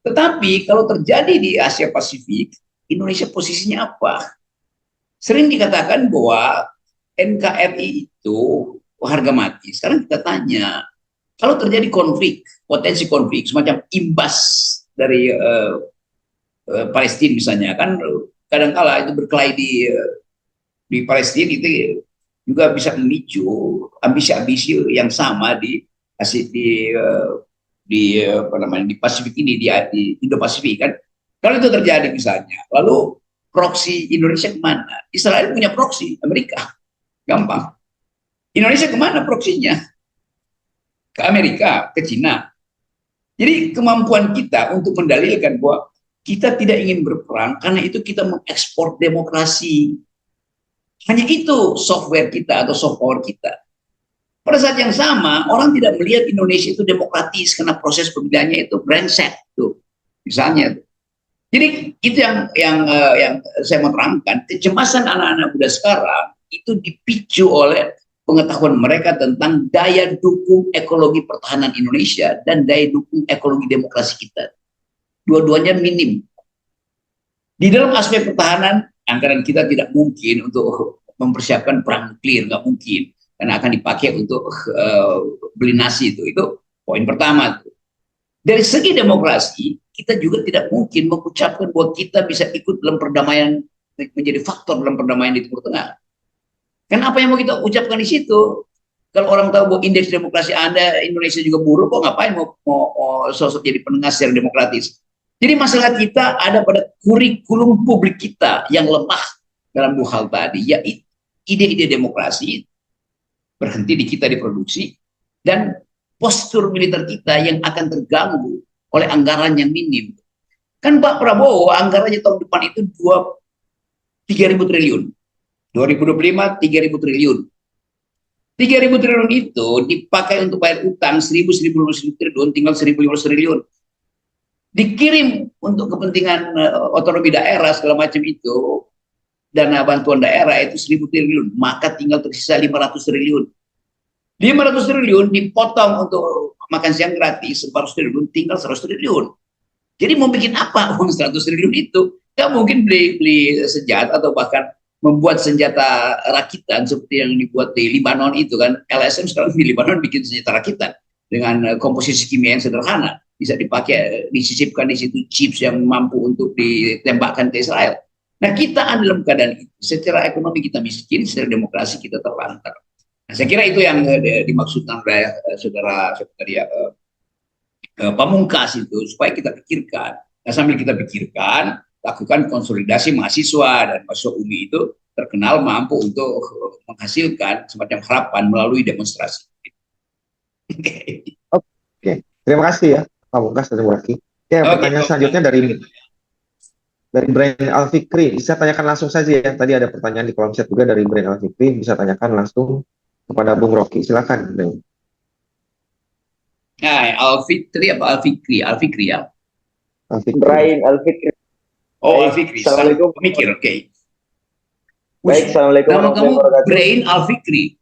Tetapi kalau terjadi di Asia Pasifik, Indonesia posisinya apa? Sering dikatakan bahwa NKRI itu harga mati. Sekarang kita tanya, kalau terjadi konflik, potensi konflik, semacam imbas dari Palestina misalnya, kan kadang-kala itu berkelahi di Palestina itu juga bisa memicu ambisi-ambisi yang sama di Pasifik ini, di Indo-Pasifik kan. Kalau itu terjadi misalnya, lalu proksi Indonesia kemana? Israel punya proksi, Amerika. Gampang. Indonesia kemana proksinya? Ke Amerika, ke Cina. Jadi kemampuan kita untuk mendalilkan bahwa kita tidak ingin berperang karena itu kita mengekspor demokrasi. Hanya itu software kita atau soft power kita. Pada saat yang sama, orang tidak melihat Indonesia itu demokratis karena proses pemilihannya itu brengsek tuh, misalnya. Jadi itu yang saya mau terangkan, kecemasan anak-anak muda sekarang itu dipicu oleh pengetahuan mereka tentang daya dukung ekologi pertahanan Indonesia dan daya dukung ekologi demokrasi kita. Dua-duanya minim. Di dalam aspek pertahanan, anggaran kita tidak mungkin untuk mempersiapkan perang nuklir, nggak mungkin, karena akan dipakai untuk beli nasi itu poin pertama. Dari segi demokrasi, kita juga tidak mungkin mengucapkan bahwa kita bisa ikut dalam perdamaian, menjadi faktor dalam perdamaian di Timur Tengah. Kan apa yang mau kita ucapkan di situ? Kalau orang tahu bahwa indeks demokrasi Anda Indonesia juga buruk, kok ngapain mau sosok jadi penengah secara demokratis? Jadi masalah kita ada pada kurikulum publik kita yang lemah dalam dua hal tadi, yaitu ide-ide demokrasi berhenti di kita diproduksi, dan postur militer kita yang akan terganggu oleh anggaran yang minim. Kan Pak Prabowo anggarannya tahun depan itu 3.000 triliun. 2025 3.000 triliun. 3.000 triliun itu dipakai untuk bayar utang 1.000 triliun, tinggal 1.500 triliun. Dikirim untuk kepentingan otonomi daerah segala macam itu, dana bantuan daerah itu 1.000 triliun, maka tinggal tersisa 500 triliun. 500 triliun dipotong untuk makan siang gratis, 400 triliun, tinggal 100 triliun. Jadi mau bikin apa uang 100 triliun itu? Nggak mungkin beli senjata atau bahkan membuat senjata rakitan seperti yang dibuat di Libanon itu kan. LSM sekarang di Libanon bikin senjata rakitan dengan komposisi kimia yang sederhana. Bisa dipakai, disisipkan di situ chips yang mampu untuk ditembakkan ke Israel. Nah, kita ada dalam keadaan itu. Secara ekonomi kita miskin, secara demokrasi kita terlantar. Nah, saya kira itu yang dimaksudkan oleh saudara Pamungkas itu, supaya kita pikirkan. Nah, sambil kita pikirkan, lakukan konsolidasi mahasiswa, dan mahasiswa UMI itu terkenal mampu untuk menghasilkan semacam harapan melalui demonstrasi. Oke, terima kasih ya Pamungkas dan Muraki. Pertanyaan selanjutnya dari Brian Alfikri. Bisa tanyakan langsung saja ya. Tadi ada pertanyaan di kolom chat juga dari Brian Alfikri. Bisa tanyakan langsung kepada Bung Rocky. Silakan, Brian. Nah, Alfikri apa Alfikri? Alfikri ya. Brian Alfikri. Oh, Alfikri. Assalamualaikum. Mikir, oke. Baik, assalamualaikum. Nama kamu Brain Alfikri.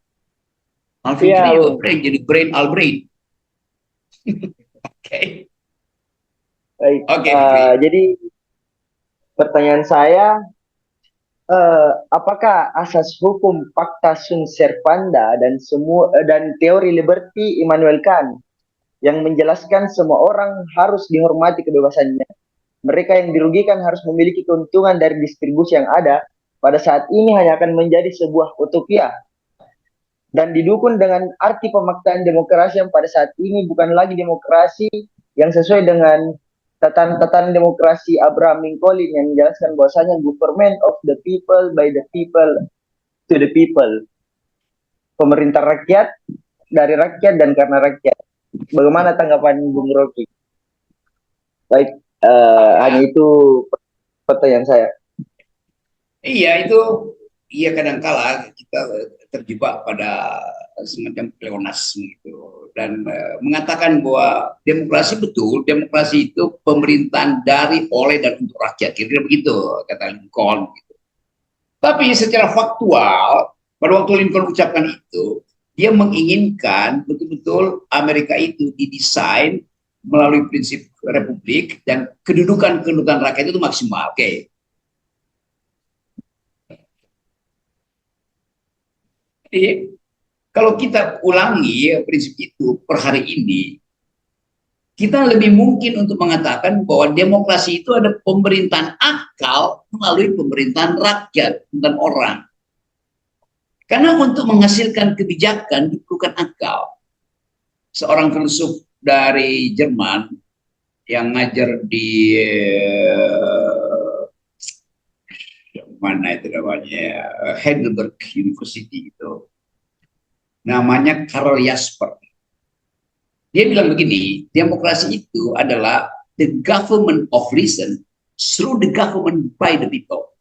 Alfikri ya, Brain, jadi Brain Albrain. Oke. Baik. Oke. Jadi pertanyaan saya, apakah asas hukum Pacta Sunt Servanda dan teori liberty Immanuel Kant yang menjelaskan semua orang harus dihormati kebebasannya, mereka yang dirugikan harus memiliki keuntungan dari distribusi yang ada, pada saat ini hanya akan menjadi sebuah utopia dan didukung dengan arti pemaknaan demokrasi yang pada saat ini bukan lagi demokrasi yang sesuai dengan tatanan demokrasi Abraham Lincoln yang menjelaskan bahwasanya government of the people, by the people, to the people. Pemerintah rakyat, dari rakyat, dan karena rakyat. Bagaimana tanggapan Bung Rocky? Baik, hanya itu pertanyaan saya. Iya, itu iya kadangkala kita terjebak pada semacam pleonasme gitu, dan mengatakan bahwa demokrasi betul, demokrasi itu pemerintahan dari, oleh, dan untuk rakyat, kira-kira begitu kata Lincoln gitu. Tapi secara faktual pada waktu Lincoln ucapkan itu, dia menginginkan betul-betul Amerika itu didesain melalui prinsip republik dan kedudukan rakyat itu maksimal. Oke. Jadi, kalau kita ulangi prinsip itu per hari ini, kita lebih mungkin untuk mengatakan bahwa demokrasi itu ada pemerintahan akal melalui pemerintahan rakyat, bukan orang. Karena untuk menghasilkan kebijakan diperlukan akal. Seorang filsuf dari Jerman yang ngajar di mana itu namanya, Heidelberg University itu, namanya Karl Jasper. Dia bilang begini, demokrasi itu adalah the government of reason through the government by the people.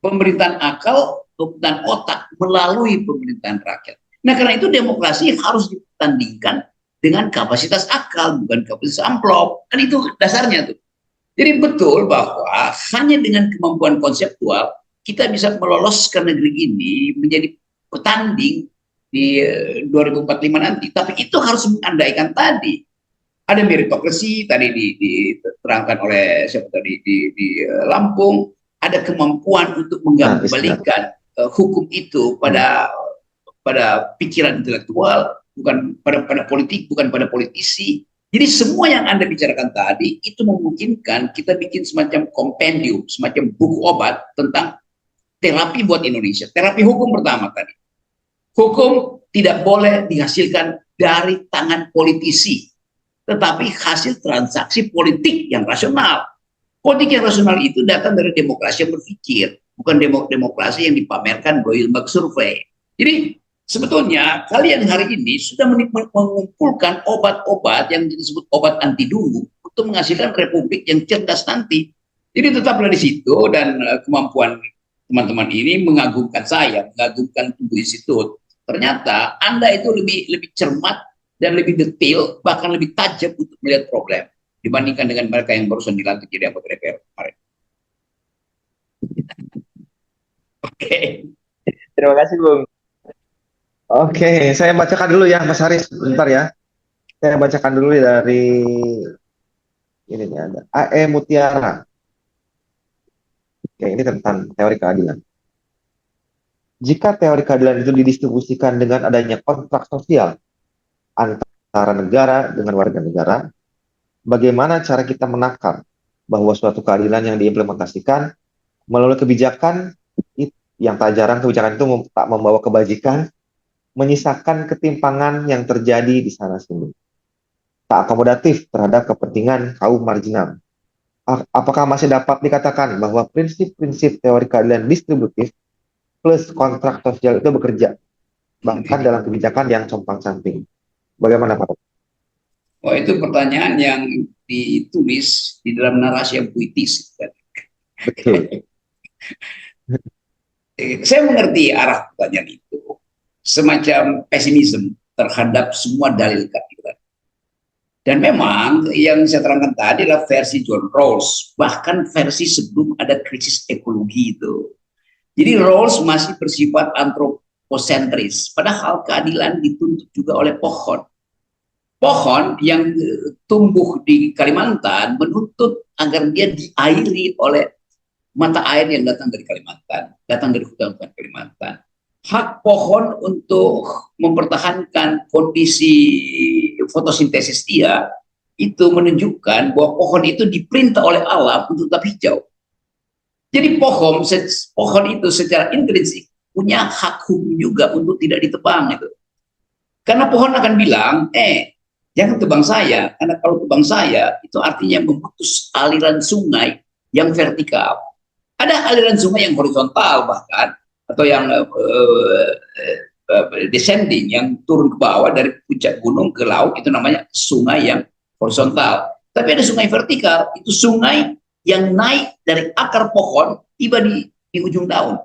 Pemerintahan akal, pemerintahan otak melalui pemerintahan rakyat. Nah, karena itu demokrasi harus ditandingkan dengan kapasitas akal, bukan kapasitas amplop. Kan itu dasarnya tuh. Jadi betul bahwa hanya dengan kemampuan konseptual kita bisa meloloskan negeri ini menjadi petanding di 2045 nanti. Tapi itu harus mengandaikan tadi ada meritokrasi tadi diterangkan oleh siapa tadi di Lampung, ada kemampuan untuk mengembalikan hukum itu pada pikiran intelektual, bukan pada politik, bukan pada politisi. Jadi semua yang Anda bicarakan tadi itu memungkinkan kita bikin semacam kompendium, semacam buku obat tentang terapi buat Indonesia. Terapi hukum pertama tadi. Hukum tidak boleh dihasilkan dari tangan politisi, tetapi hasil transaksi politik yang rasional. Politik yang rasional itu datang dari demokrasi yang berpikir, bukan demokrasi yang dipamerkan melalui lembaga survei. Jadi sebetulnya kalian hari ini sudah mengumpulkan obat-obat yang disebut obat anti dulu untuk menghasilkan republik yang cerdas nanti. Jadi tetaplah di situ, dan kemampuan teman-teman ini mengagumkan saya, mengagumkan tubuh institut. Ternyata Anda itu lebih cermat dan lebih detail, bahkan lebih tajam untuk melihat problem dibandingkan dengan mereka yang barusan dilantik jadi anggota DPR kemarin. Oke. Terima kasih, Bung. Oke, saya bacakan dulu ya, Mas Haris, bentar ya. Saya bacakan dulu dari ini nih, ada AE Mutiara. Oke, ini tentang teori keadilan. Jika teori keadilan itu didistribusikan dengan adanya kontrak sosial antara negara dengan warga negara, bagaimana cara kita menakar bahwa suatu keadilan yang diimplementasikan melalui kebijakan yang tak jarang kebijakan itu tak membawa kebajikan, menyisakan ketimpangan yang terjadi di sana sini, tak akomodatif terhadap kepentingan kaum marginal. Apakah masih dapat dikatakan bahwa prinsip-prinsip teori keadilan distributif plus kontrak sosial itu bekerja, bahkan dalam kebijakan yang compang-camping? Bagaimana Pak? Oh, itu pertanyaan yang ditulis di dalam narasi yang puitis. Betul. Saya mengerti arah pertanyaan itu, semacam pesimisme terhadap semua dalil keadilan. Dan memang yang saya terangkan tadi adalah versi John Rawls, bahkan versi sebelum ada krisis ekologi itu. Jadi Rawls masih bersifat antroposentris, padahal keadilan dituntut juga oleh pohon. Pohon yang tumbuh di Kalimantan menuntut agar dia diairi oleh mata air yang datang dari Kalimantan, datang dari hutan-hutan Kalimantan. Hak pohon untuk mempertahankan kondisi fotosintesis dia itu menunjukkan bahwa pohon itu diperintah oleh alam untuk tetap hijau. Jadi pohon itu secara intrinsik punya hak hukum juga untuk tidak ditebang itu. Karena pohon akan bilang, jangan tebang saya, karena kalau tebang saya itu artinya memutus aliran sungai yang vertikal. Ada aliran sungai yang horizontal bahkan, atau yang descending, yang turun ke bawah dari puncak gunung ke laut, itu namanya sungai yang horizontal. Tapi ada sungai vertikal, itu sungai yang naik dari akar pohon tiba di ujung daun.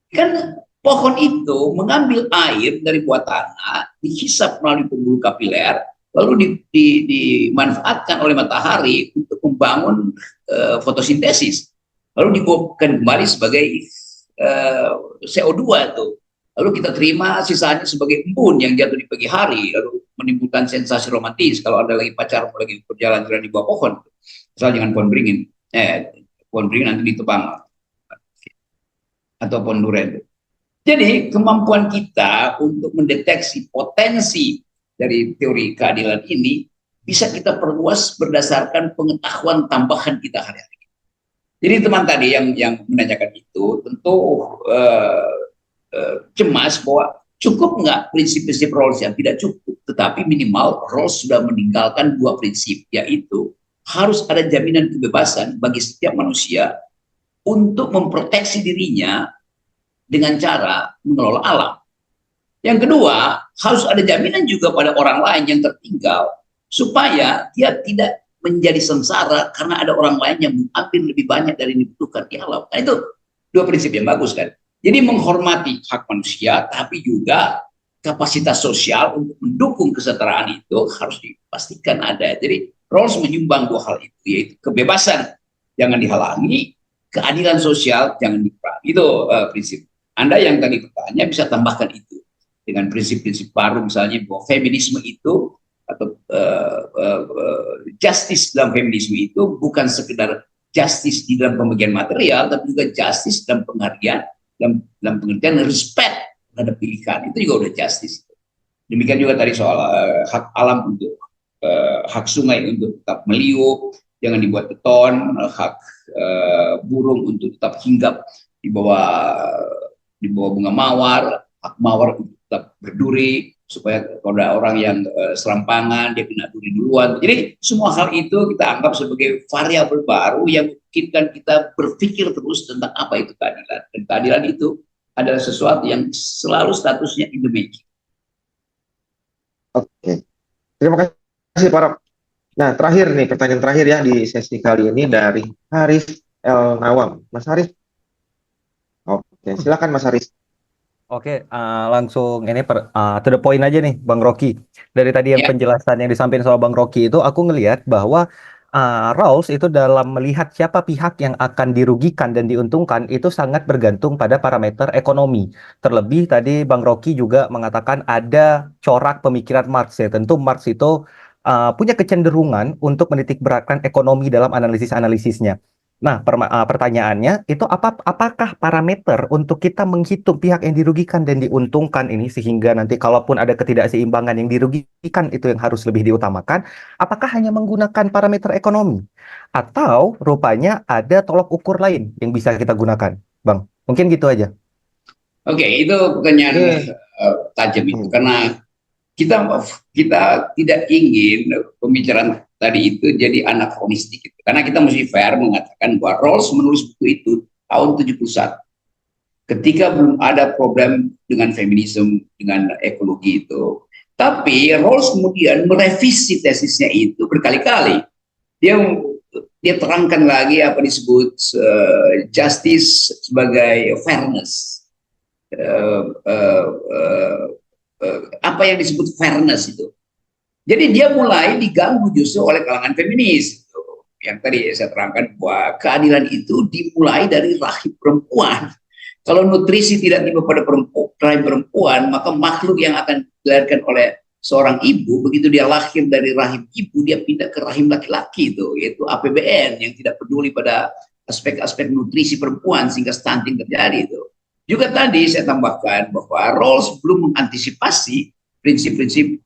Kan pohon itu mengambil air dari bawah tanah, dihisap melalui pembuluh kapiler, lalu dimanfaatkan oleh matahari untuk membangun fotosintesis, lalu dikumpulkan kembali sebagai CO2 itu. Lalu kita terima sisanya sebagai embun yang jatuh di pagi hari, lalu menimbulkan sensasi romantis kalau ada lagi pacar lagi berjalan-jalan di bawah pohon. Asal jangan pohon beringin, pohon beringin nanti ditebang, atau pohon duren. Jadi kemampuan kita untuk mendeteksi potensi dari teori keadilan ini bisa kita perluas berdasarkan pengetahuan tambahan kita hari-hari. Jadi teman tadi yang menanyakan itu tentu cemas bahwa cukup nggak prinsip-prinsip Rawls, yang tidak cukup, tetapi minimal Rawls sudah meninggalkan dua prinsip, yaitu harus ada jaminan kebebasan bagi setiap manusia untuk memproteksi dirinya dengan cara mengelola alam. Yang kedua, harus ada jaminan juga pada orang lain yang tertinggal supaya dia tidak menjadi sengsara karena ada orang lain yang mengambil lebih banyak dari yang dibutuhkan di alam. Nah, itu dua prinsip yang bagus kan. Jadi menghormati hak manusia, tapi juga kapasitas sosial untuk mendukung kesetaraan itu harus dipastikan ada. Jadi Rawls menyumbang dua hal itu, yaitu kebebasan jangan dihalangi, keadilan sosial jangan dikurangi. Itu prinsip. Anda yang tadi bertanya bisa tambahkan itu dengan prinsip-prinsip baru, misalnya bahwa feminisme itu atau justice dalam feminisme itu bukan sekedar justice di dalam pembagian material, tapi juga justice dalam penghargaan, dalam pengertian respect terhadap pilihan, itu juga udah justice. Demikian juga tadi soal hak alam untuk hak sungai untuk tetap meliuk, jangan dibuat beton, hak burung untuk tetap hinggap di bawah bunga mawar, hak mawar untuk tetap berduri, supaya kalau ada orang yang serampangan dia kena duri duluan. Jadi semua hal itu kita anggap sebagai variabel baru yang memungkinkan kita berpikir terus tentang apa itu keadilan. Dan keadilan itu adalah sesuatu yang selalu statusnya in the making. Oke, terima kasih Pak Rob. Nah, terakhir nih, pertanyaan terakhir ya di sesi kali ini dari Haris El Nawam. Mas Haris. Oke, silakan Mas Haris. Oke, langsung ini to the point aja nih, Bang Rocky. Dari tadi yang penjelasan yang disampaikan sama Bang Rocky itu, aku ngelihat bahwa Rawls itu dalam melihat siapa pihak yang akan dirugikan dan diuntungkan itu sangat bergantung pada parameter ekonomi. Terlebih tadi Bang Rocky juga mengatakan ada corak pemikiran Marx ya. Tentu Marx itu punya kecenderungan untuk menitik beratkan ekonomi dalam analisis-analisisnya. Nah, pertanyaannya itu apakah parameter untuk kita menghitung pihak yang dirugikan dan diuntungkan ini sehingga nanti kalaupun ada ketidakseimbangan yang dirugikan itu yang harus lebih diutamakan, apakah hanya menggunakan parameter ekonomi atau rupanya ada tolok ukur lain yang bisa kita gunakan, Bang? Mungkin gitu aja. Oke, itu pertanyaan tajam itu karena kita tidak ingin pembicaraan tadi itu jadi anakronistik gitu. Karena kita mesti fair mengatakan bahwa Rawls menulis buku itu tahun 71 ketika belum ada problem dengan feminisme, dengan ekologi itu. Tapi Rawls kemudian merevisi tesisnya itu berkali-kali. Dia terangkan lagi apa disebut justice sebagai fairness. Apa yang disebut fairness itu. Jadi dia mulai diganggu justru oleh kalangan feminis. Yang tadi saya terangkan bahwa keadilan itu dimulai dari rahim perempuan. Kalau nutrisi tidak tiba pada rahim perempuan, maka makhluk yang akan dilahirkan oleh seorang ibu, begitu dia lahir dari rahim ibu, dia pindah ke rahim laki-laki itu, yaitu APBN yang tidak peduli pada aspek-aspek nutrisi perempuan sehingga stunting terjadi itu. Juga tadi saya tambahkan bahwa Rawls belum mengantisipasi prinsip-prinsip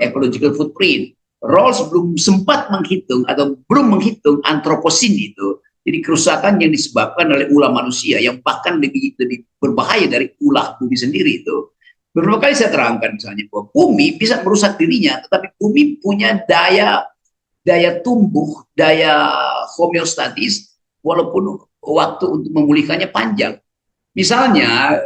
ecological footprint. Rawls belum sempat menghitung atau belum menghitung antroposin itu. Jadi kerusakan yang disebabkan oleh ulah manusia yang bahkan lebih berbahaya dari ulah bumi sendiri itu. Beberapa kali saya terangkan misalnya bahwa bumi bisa merusak dirinya, tetapi bumi punya daya tumbuh, daya homeostatis, walaupun waktu untuk memulihkannya panjang. Misalnya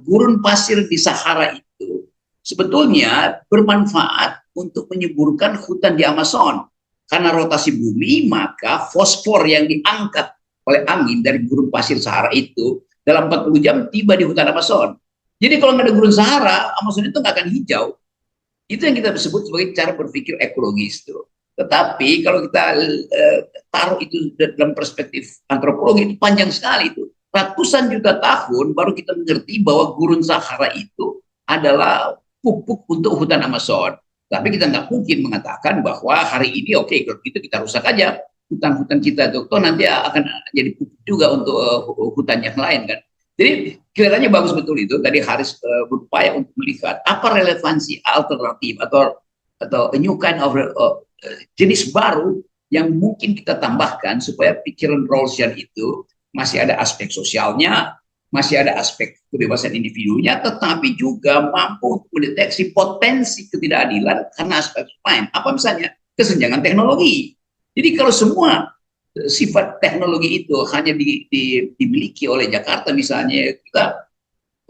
gurun pasir di Sahara itu sebetulnya bermanfaat untuk menyuburkan hutan di Amazon. Karena rotasi bumi, maka fosfor yang diangkat oleh angin dari gurun pasir Sahara itu dalam 40 jam tiba di hutan Amazon. Jadi kalau nggak ada gurun Sahara, Amazon itu nggak akan hijau. Itu yang kita sebut sebagai cara berpikir ekologis itu. Tetapi kalau kita taruh itu dalam perspektif antropologi, itu panjang sekali itu. Ratusan juta tahun baru kita mengerti bahwa gurun Sahara itu adalah pupuk untuk hutan Amazon. Tapi kita nggak mungkin mengatakan bahwa hari ini oke, kalau gitu kita rusak aja hutan-hutan kita itu. Toh nanti akan jadi pupuk juga untuk hutan yang lain kan. Jadi kelihatannya bagus betul itu. Tadi Haris berupaya untuk melihat apa relevansi alternatif atau a new kind of jenis baru yang mungkin kita tambahkan supaya pikiran Rawlsian itu masih ada aspek sosialnya, masih ada aspek kebebasan individunya, tetapi juga mampu untuk mendeteksi potensi ketidakadilan karena aspek lain. Apa misalnya? Kesenjangan teknologi. Jadi kalau semua sifat teknologi itu hanya dimiliki oleh Jakarta misalnya, kita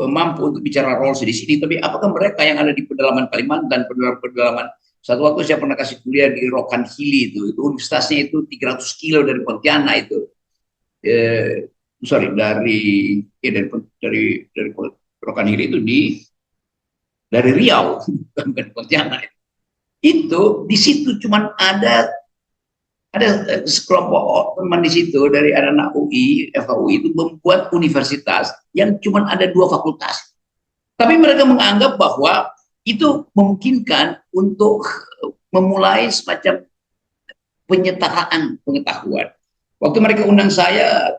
mampu untuk bicara Rawls di sini, tapi apakah mereka yang ada di pedalaman Kalimantan, pedalaman satu waktu saya pernah kasih kuliah di Rokan Hili itu universitasnya itu 300 kilo dari Pontianak itu. Dari Rokan Hili itu dari Riau, bukan Pontianak. Itu di situ cuman ada sekelompok teman di situ dari anak UI, FHUI itu membuat universitas yang cuma ada 2 fakultas. Tapi mereka menganggap bahwa itu memungkinkan untuk memulai semacam penyetaraan pengetahuan. Waktu mereka undang saya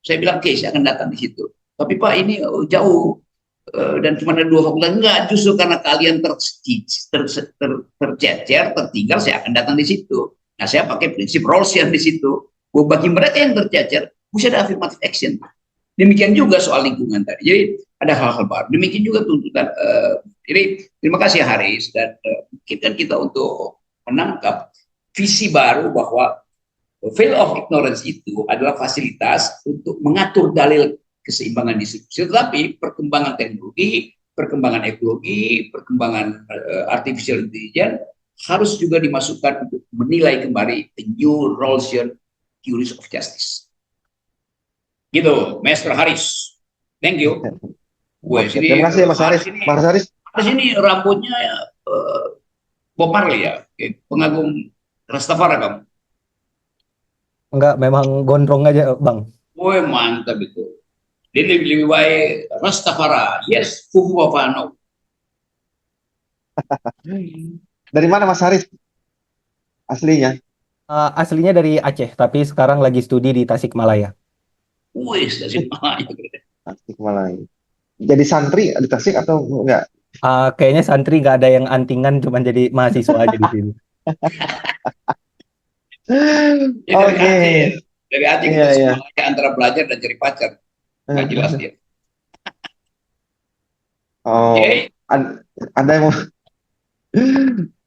bilang, oke, saya akan datang di situ. Tapi Pak, ini jauh dan cuma ada 2 fakultas. Enggak, justru karena kalian tercecer, tertinggal, saya akan datang di situ. Nah, saya pakai prinsip Rawlsian di situ. Bagi mereka yang tercecer, mesti ada affirmative action. Demikian juga soal lingkungan tadi. Jadi ada hal-hal baru. Demikian juga tuntutan. Jadi terima kasih Haris, dan mungkin kita untuk menangkap visi baru bahwa veil of ignorance itu adalah fasilitas untuk mengatur dalil keseimbangan distribusi. Tetapi perkembangan teknologi, perkembangan ekologi, perkembangan artificial intelligence harus juga dimasukkan untuk menilai kembali the new Rawlsian theories of justice. Gitu, Master Haris. Thank you. Terima kasih Mas Haris. Mas Haris. Di sini rambutnya Bob Marley ya, pengagum Rastafari kamu. Enggak, memang gondrong aja, Bang. Woi, mantap itu. Dia lebih baik Rastafari. Yes, Fufu Wafano. Dari mana Mas Haris? Aslinya? Aslinya dari Aceh, tapi sekarang lagi studi di Tasikmalaya. Wih, Tasikmalaya. Tasikmalaya. Jadi santri di Tasik atau enggak? Kayaknya santri nggak ada yang antingan, cuma jadi mahasiswa aja di sini. Oke. Dari Aceh ke Tasikmalaya antara belajar dan cari pacar. Nggak jelas dia. Oh, ada yang mau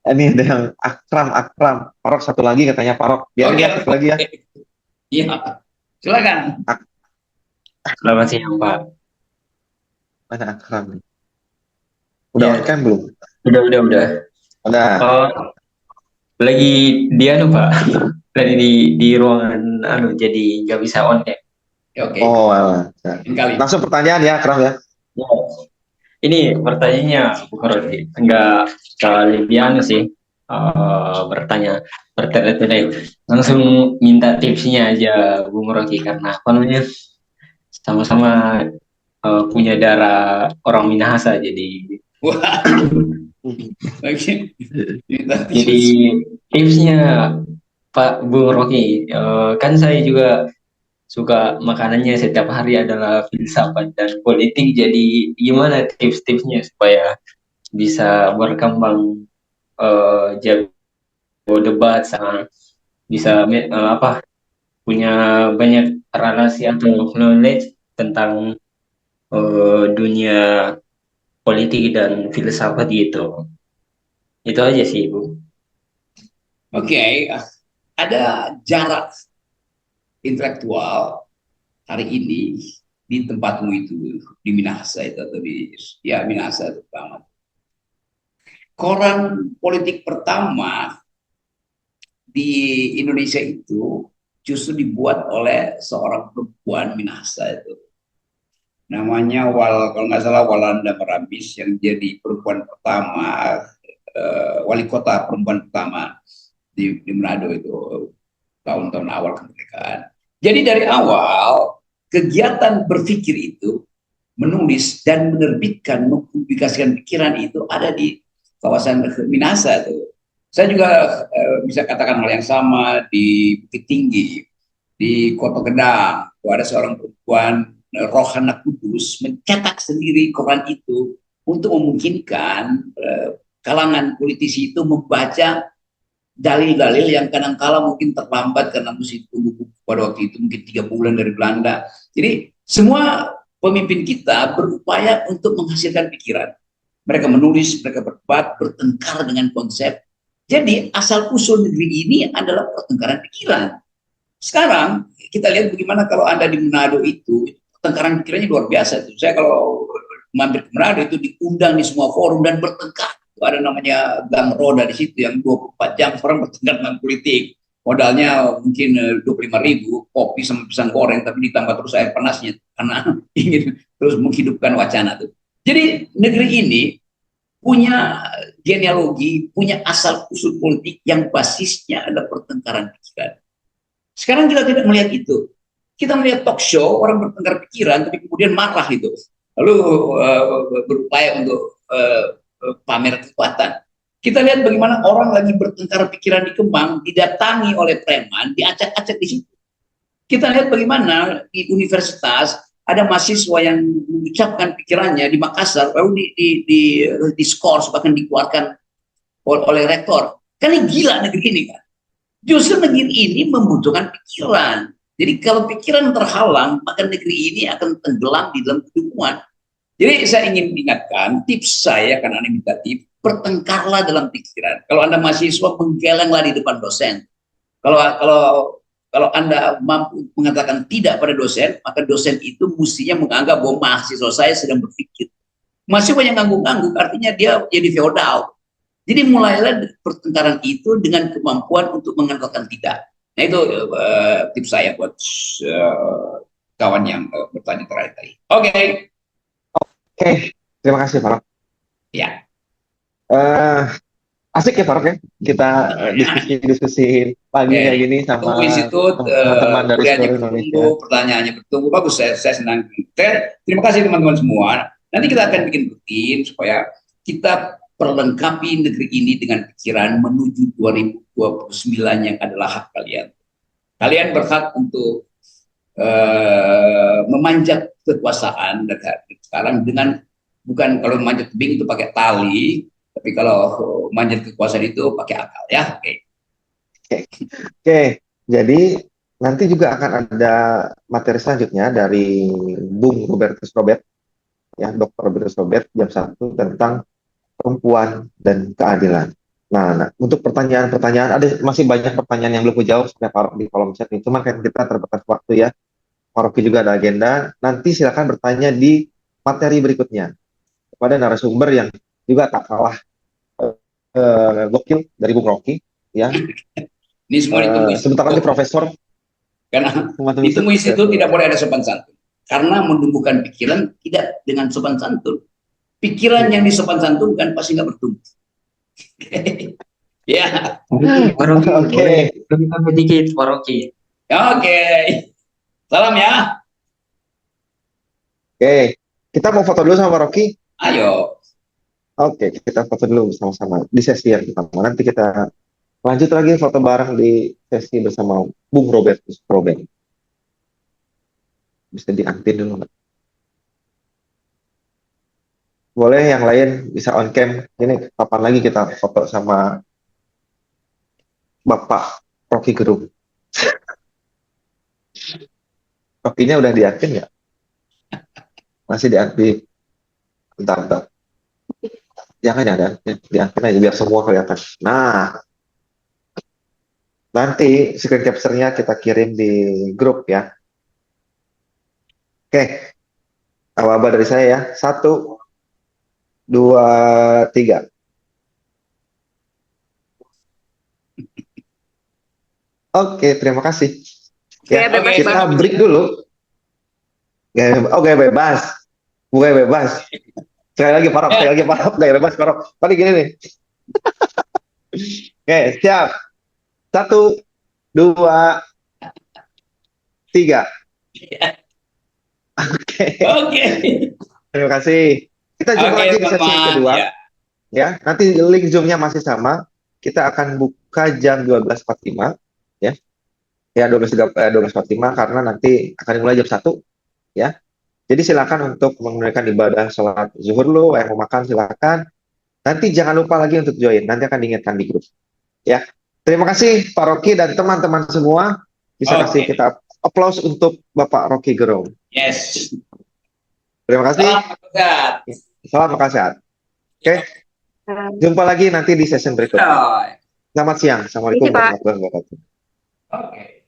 ini ada yang Akram Parok satu lagi katanya Parok biar dia aktif lagi ya. Iya, silakan. Selamat siang Pak. Mana Akram? Udah on cam belum? Udah. Lagi di Pak. Lagi di ruangan jadi nggak bisa on ya. Oke. Oh, langsung pertanyaan ya Akram ya. Ini pertanyaannya Bung Rocky, enggak lebih sih, bertanya langsung minta tipsnya aja Bung Rocky, karena sama-sama punya darah orang Minahasa, jadi jadi tipsnya Pak Bung Rocky, kan saya juga suka makanannya setiap hari adalah filsafat dan politik, jadi gimana tips-tipsnya supaya bisa berkembang jago debat, sama bisa punya banyak relasi atau knowledge tentang dunia politik dan filsafat gitu. Itu aja sih Bu. Oke, ada jarak intelektual hari ini di tempatmu itu, di Minahasa itu, atau di Minahasa terutama. Koran politik pertama di Indonesia itu justru dibuat oleh seorang perempuan Minahasa itu. Namanya kalau nggak salah Walanda Marambis, yang jadi perempuan pertama, wali kota perempuan pertama di Manado itu tahun-tahun awal kemerdekaan. Jadi dari awal kegiatan berpikir itu, menulis dan menerbitkan, mempublikasikan pikiran itu ada di kawasan Minahasa itu. Saya juga bisa katakan hal yang sama di Bukit Tinggi, di Kota Gedang. Ada seorang perempuan Rohana Kudus mencetak sendiri koran itu untuk memungkinkan kalangan politisi itu membaca dalil-dalil yang kadang-kala mungkin terlambat karena mesti tunggu pada waktu itu mungkin 3 bulan dari Belanda. Jadi semua pemimpin kita berupaya untuk menghasilkan pikiran. Mereka menulis, mereka berdebat, bertengkar dengan konsep. Jadi asal-usul negeri ini adalah pertengkaran pikiran. Sekarang kita lihat bagaimana kalau Anda di Manado itu, pertengkaran pikirannya luar biasa. Saya kalau mampir ke Manado itu diundang di semua forum dan bertengkar. Ada namanya gang roda di situ yang 24 jam orang bertengkar tentang politik. Modalnya mungkin 25.000, kopi sama pisang goreng, tapi ditambah terus air panasnya karena ingin terus menghidupkan wacana itu. Jadi negeri ini punya genealogi, punya asal usul politik yang basisnya adalah pertengkaran pikiran. Sekarang kita tidak melihat itu. Kita melihat talk show orang bertengkar pikiran, tapi kemudian marah itu, lalu berupaya untuk pamer kekuatan. Kita lihat bagaimana orang lagi bertengkar pikiran di Kemang, didatangi oleh preman, diacak-acak di situ. Kita lihat bagaimana di universitas ada mahasiswa yang mengucapkan pikirannya di Makassar, lalu di diskors, bahkan dikeluarkan oleh rektor. Kan ini gila negeri ini kan. Justru negeri ini membutuhkan pikiran. Jadi kalau pikiran terhalang, maka negeri ini akan tenggelam di dalam kedunguan. Jadi saya ingin ingatkan, tips saya karena Anda minta tips, bertengkarlah dalam pikiran. Kalau Anda mahasiswa, menggelenglah di depan dosen. Kalau Anda mampu mengatakan tidak pada dosen, maka dosen itu mestinya menganggap bahwa mahasiswa saya sedang berpikir. Mahasiswa yang ngangguk-ngangguk artinya dia jadi feodal. Jadi mulailah pertengkaran itu dengan kemampuan untuk mengatakan tidak. Nah itu tips saya buat kawan yang bertanya terakhir tadi. Oke. Terima kasih Farok. Ya. Asik ya Farok ya, kita diskusi pagi kayak gini sama teman-teman dari seluruh Indonesia. Pertanyaannya bertunggu, bagus, saya senang. Terima kasih teman-teman semua. Nanti kita akan bikin rutin supaya kita perlengkapi negeri ini dengan pikiran menuju 2029 yang adalah hak kalian. Kalian berhak untuk memanjat kekuasaan sekarang dengan, bukan kalau memanjat tebing itu pakai tali, tapi kalau manjat kekuasaan itu pakai akal ya. Oke. Jadi nanti juga akan ada materi selanjutnya dari Bung Robertus Robert, ya, Dr. Robertus Robert jam 1 tentang perempuan dan keadilan. Nah, untuk pertanyaan-pertanyaan, ada masih banyak pertanyaan yang belum dijawab sampai Farok di kolom chat ini. Cuma kan kita terbatas waktu ya. Farok juga ada agenda. Nanti silakan bertanya di materi berikutnya kepada narasumber yang juga tak kalah gokil dari Bung Rocky, ya. Ini semua ditunggu. Sebentar lagi Profesor. Karena ditunggu itu tidak boleh ada sopan santun. Karena menumbuhkan pikiran tidak dengan sopan santun. Pikiran yang disopan santunkan pasti nggak bertumbuh. Ya. Oke. Tambah dikit, Rocky. Oke. Salam ya. Oke. Kita mau foto dulu sama Rocky. Ayo. Oke, kita foto dulu bersama-sama di sesi yang pertama. Nanti kita lanjut lagi foto bareng di sesi bersama Bung Robertus Robert. Bisa diaktifin dulu nggak? Boleh yang lain bisa on cam. Ini kapan lagi kita foto sama Bapak Rocky Gerung? Rocky-nya udah diaktifin nggak? Masih diaktif. Bentar. Jangan ada, diaktifin aja biar semua kelihatan. Nah, nanti screen capture-nya kita kirim di grup ya. Oke, aba-aba dari saya ya. 1, 2, 3. Oke, terima kasih. Ya, kita break dulu. Gaya bebas. Gaya bebas. Sekali lagi Farok, gaya bebas Farok. Tadi gini nih. Oke, siap. 1, 2, 3. Oke. Terima kasih. Kita jumpa lagi di sesi kedua. Ya, nanti link Zoom-nya masih sama. Kita akan buka jam 12.45 ya. Ya, 12.45 karena nanti akan dimulai jam 1 ya. Jadi silakan untuk menunaikan ibadah sholat zuhur lo, yang mau makan silakan. Nanti jangan lupa lagi untuk join. Nanti akan diingatkan di grup. Ya. Terima kasih Pak Rocky dan teman-teman semua. Bisa kasih kita applause untuk Bapak Rocky Gerung. Yes. Terima kasih. Salam sehat. Oke. Jumpa lagi nanti di session berikutnya. Selamat siang. Assalamualaikum warahmatullahi wabarakatuh. Oke.